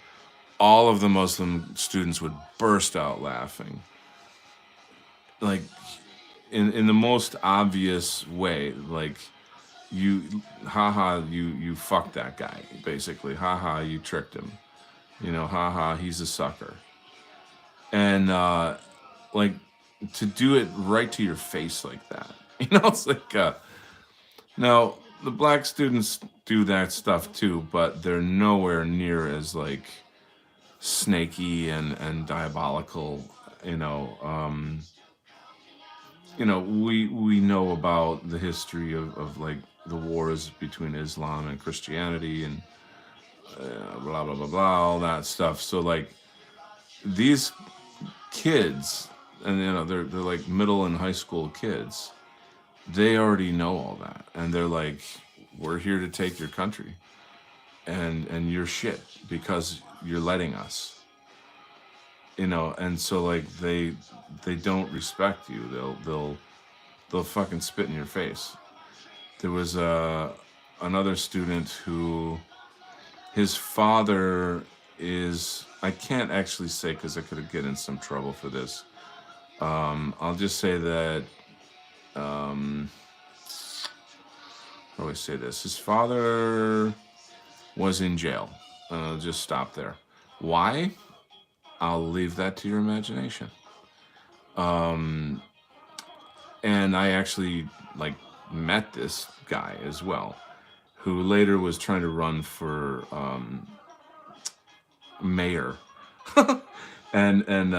all of the Muslim students would burst out laughing. Like, in the most obvious way, like, you fucked that guy, basically. You tricked him. He's a sucker. And, like, to do it right to your face like that. It's like, now, the black students do that stuff too, but they're nowhere near as, like, snaky and diabolical, we know about the history of like the wars between Islam and Christianity and blah blah blah blah, all that stuff. So, like, these kids, and they're like middle and high school kids, they already know all that, and they're like, we're here to take your country, and you're shit because you're letting us. And so, like, they don't respect you. They'll fucking spit in your face. There was another student who, his father is, I can't actually say because I could get in some trouble for this. I'll just say that, how do I say this? His father was in jail, I'll just stop there. Why? I'll leave that to your imagination. Um, and I actually like met this guy as well, who later was trying to run for mayor, and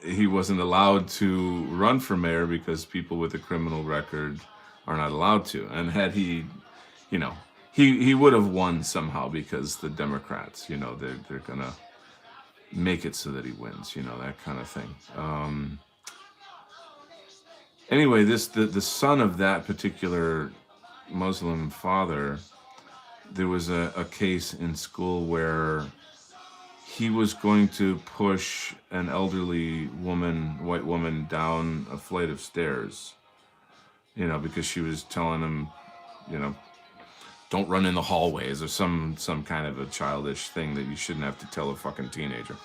he wasn't allowed to run for mayor because people with a criminal record are not allowed to. And had he, you know, he would have won somehow because the Democrats, they're gonna make it so that he wins, that kind of thing. Anyway, the son of that particular Muslim father, there was a case in school where he was going to push an elderly white woman, down a flight of stairs, because she was telling him, don't run in the hallways, or some kind of a childish thing that you shouldn't have to tell a fucking teenager.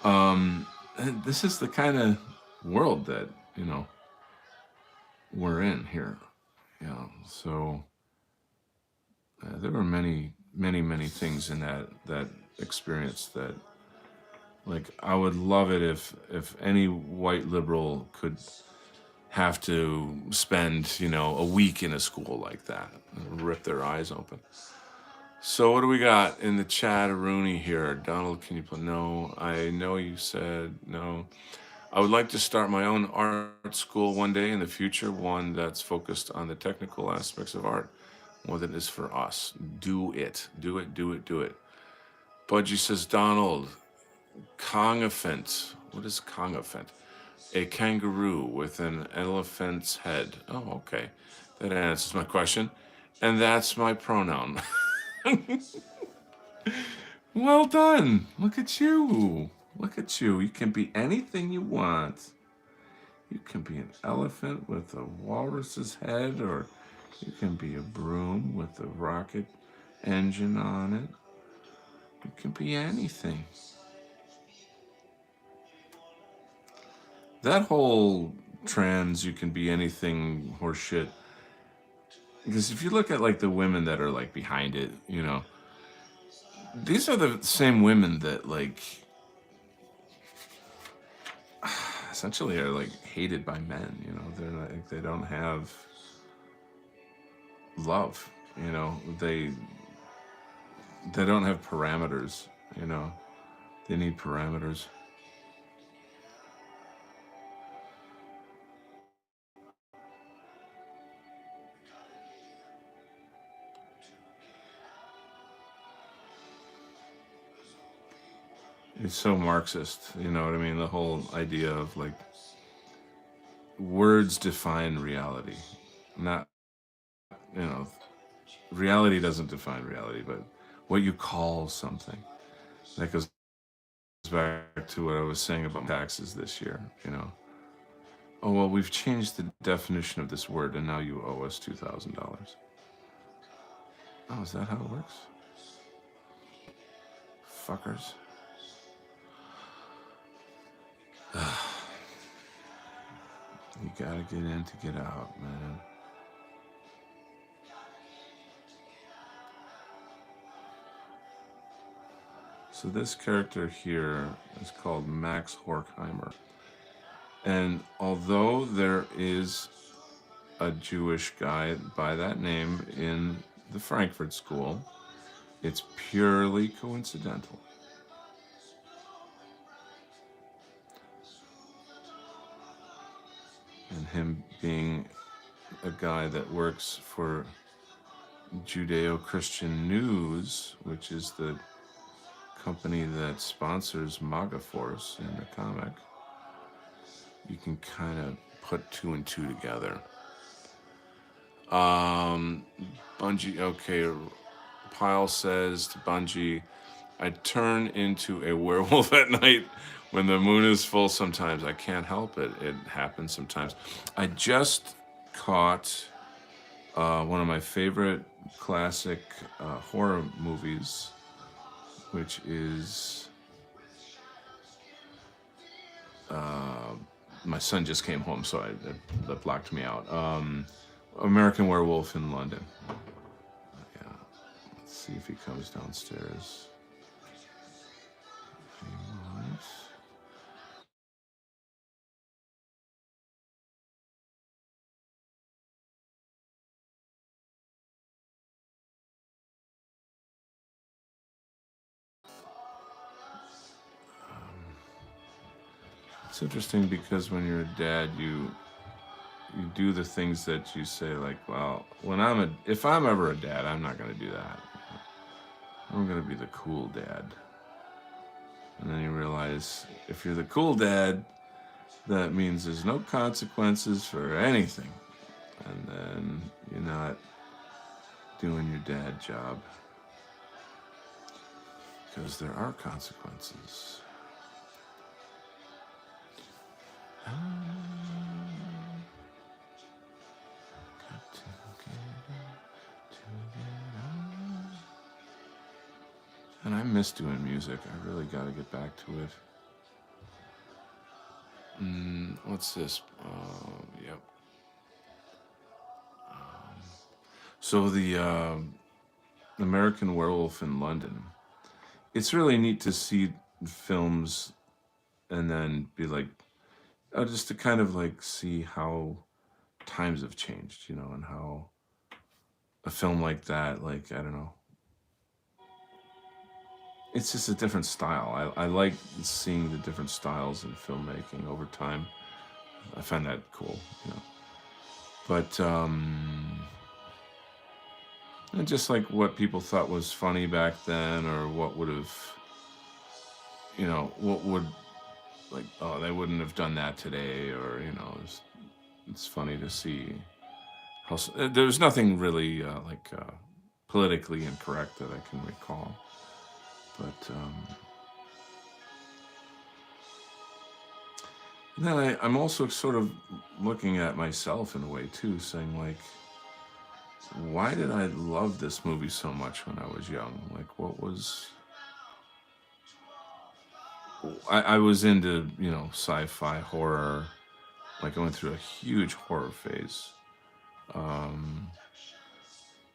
And this is the kind of world that, we're in here. So there were many, many, many things in that experience that, like, I would love it if any white liberal could have to spend, a week in a school like that and rip their eyes open. So what do we got in the chat? Rooney here. Donald, can you put no? I know you said no. I would like to start my own art school one day in the future, one that's focused on the technical aspects of art, one that is for us. Do it. Do it, do it, do it. Budgie says, Donald, Kongophant. What is Kongophant? A kangaroo with an elephant's head. Oh, okay. That answers my question. And that's my pronoun. Well done. Look at you. Look at you. You can be anything you want. You can be an elephant with a walrus's head, or you can be a broom with a rocket engine on it. You can be anything. That whole trans, you can be anything horseshit. Because if you look at like the women that are like behind it, these are the same women that like essentially are like hated by men. They're like, they don't have love. They don't have parameters. They need parameters. It's so Marxist, you know what I mean? The whole idea of like words define reality. Not, reality doesn't define reality, but what you call something. That goes back to what I was saying about taxes this year, Oh, well, we've changed the definition of this word and now you owe us $2,000. Oh, is that how it works? Fuckers. You gotta get in to get out, man. So this character here is called Max Horkheimer. And although there is a Jewish guy by that name in the Frankfurt School, it's purely coincidental. And him being a guy that works for Judeo-Christian News, which is the company that sponsors MAGA Force in the comic, you can kind of put two and two together. Bungie, okay, Pyle says to Bungie, I turn into a werewolf at night when the moon is full sometimes. I can't help it. It happens sometimes. I just caught one of my favorite classic horror movies, which is... my son just came home, so that blocked me out. American Werewolf in London. Yeah. Let's see if he comes downstairs. It's interesting because when you're a dad, you do the things that you say like, well, if I'm ever a dad, I'm not going to do that. I'm going to be the cool dad. And then you realize if you're the cool dad, that means there's no consequences for anything. And then you're not doing your dad job. Because there are consequences. And I miss doing music. I really got to get back to it. What's this? Yep. So the American Werewolf in London. It's really neat to see films and then be like, just to kind of like see how times have changed, and how a film like that, like, I don't know, it's just a different style. I like seeing the different styles in filmmaking over time. I find that cool, But and just like what people thought was funny back then, or what would have, what would, like, oh, they wouldn't have done that today, or it's funny to see how there's nothing really politically incorrect that I can recall. But then I'm also sort of looking at myself in a way too, saying like, why did I love this movie so much when I was young? Like, what was... I was into, sci-fi, horror. Like, I went through a huge horror phase.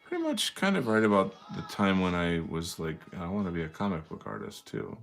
Pretty much kind of right about the time when I was like, I want to be a comic book artist too.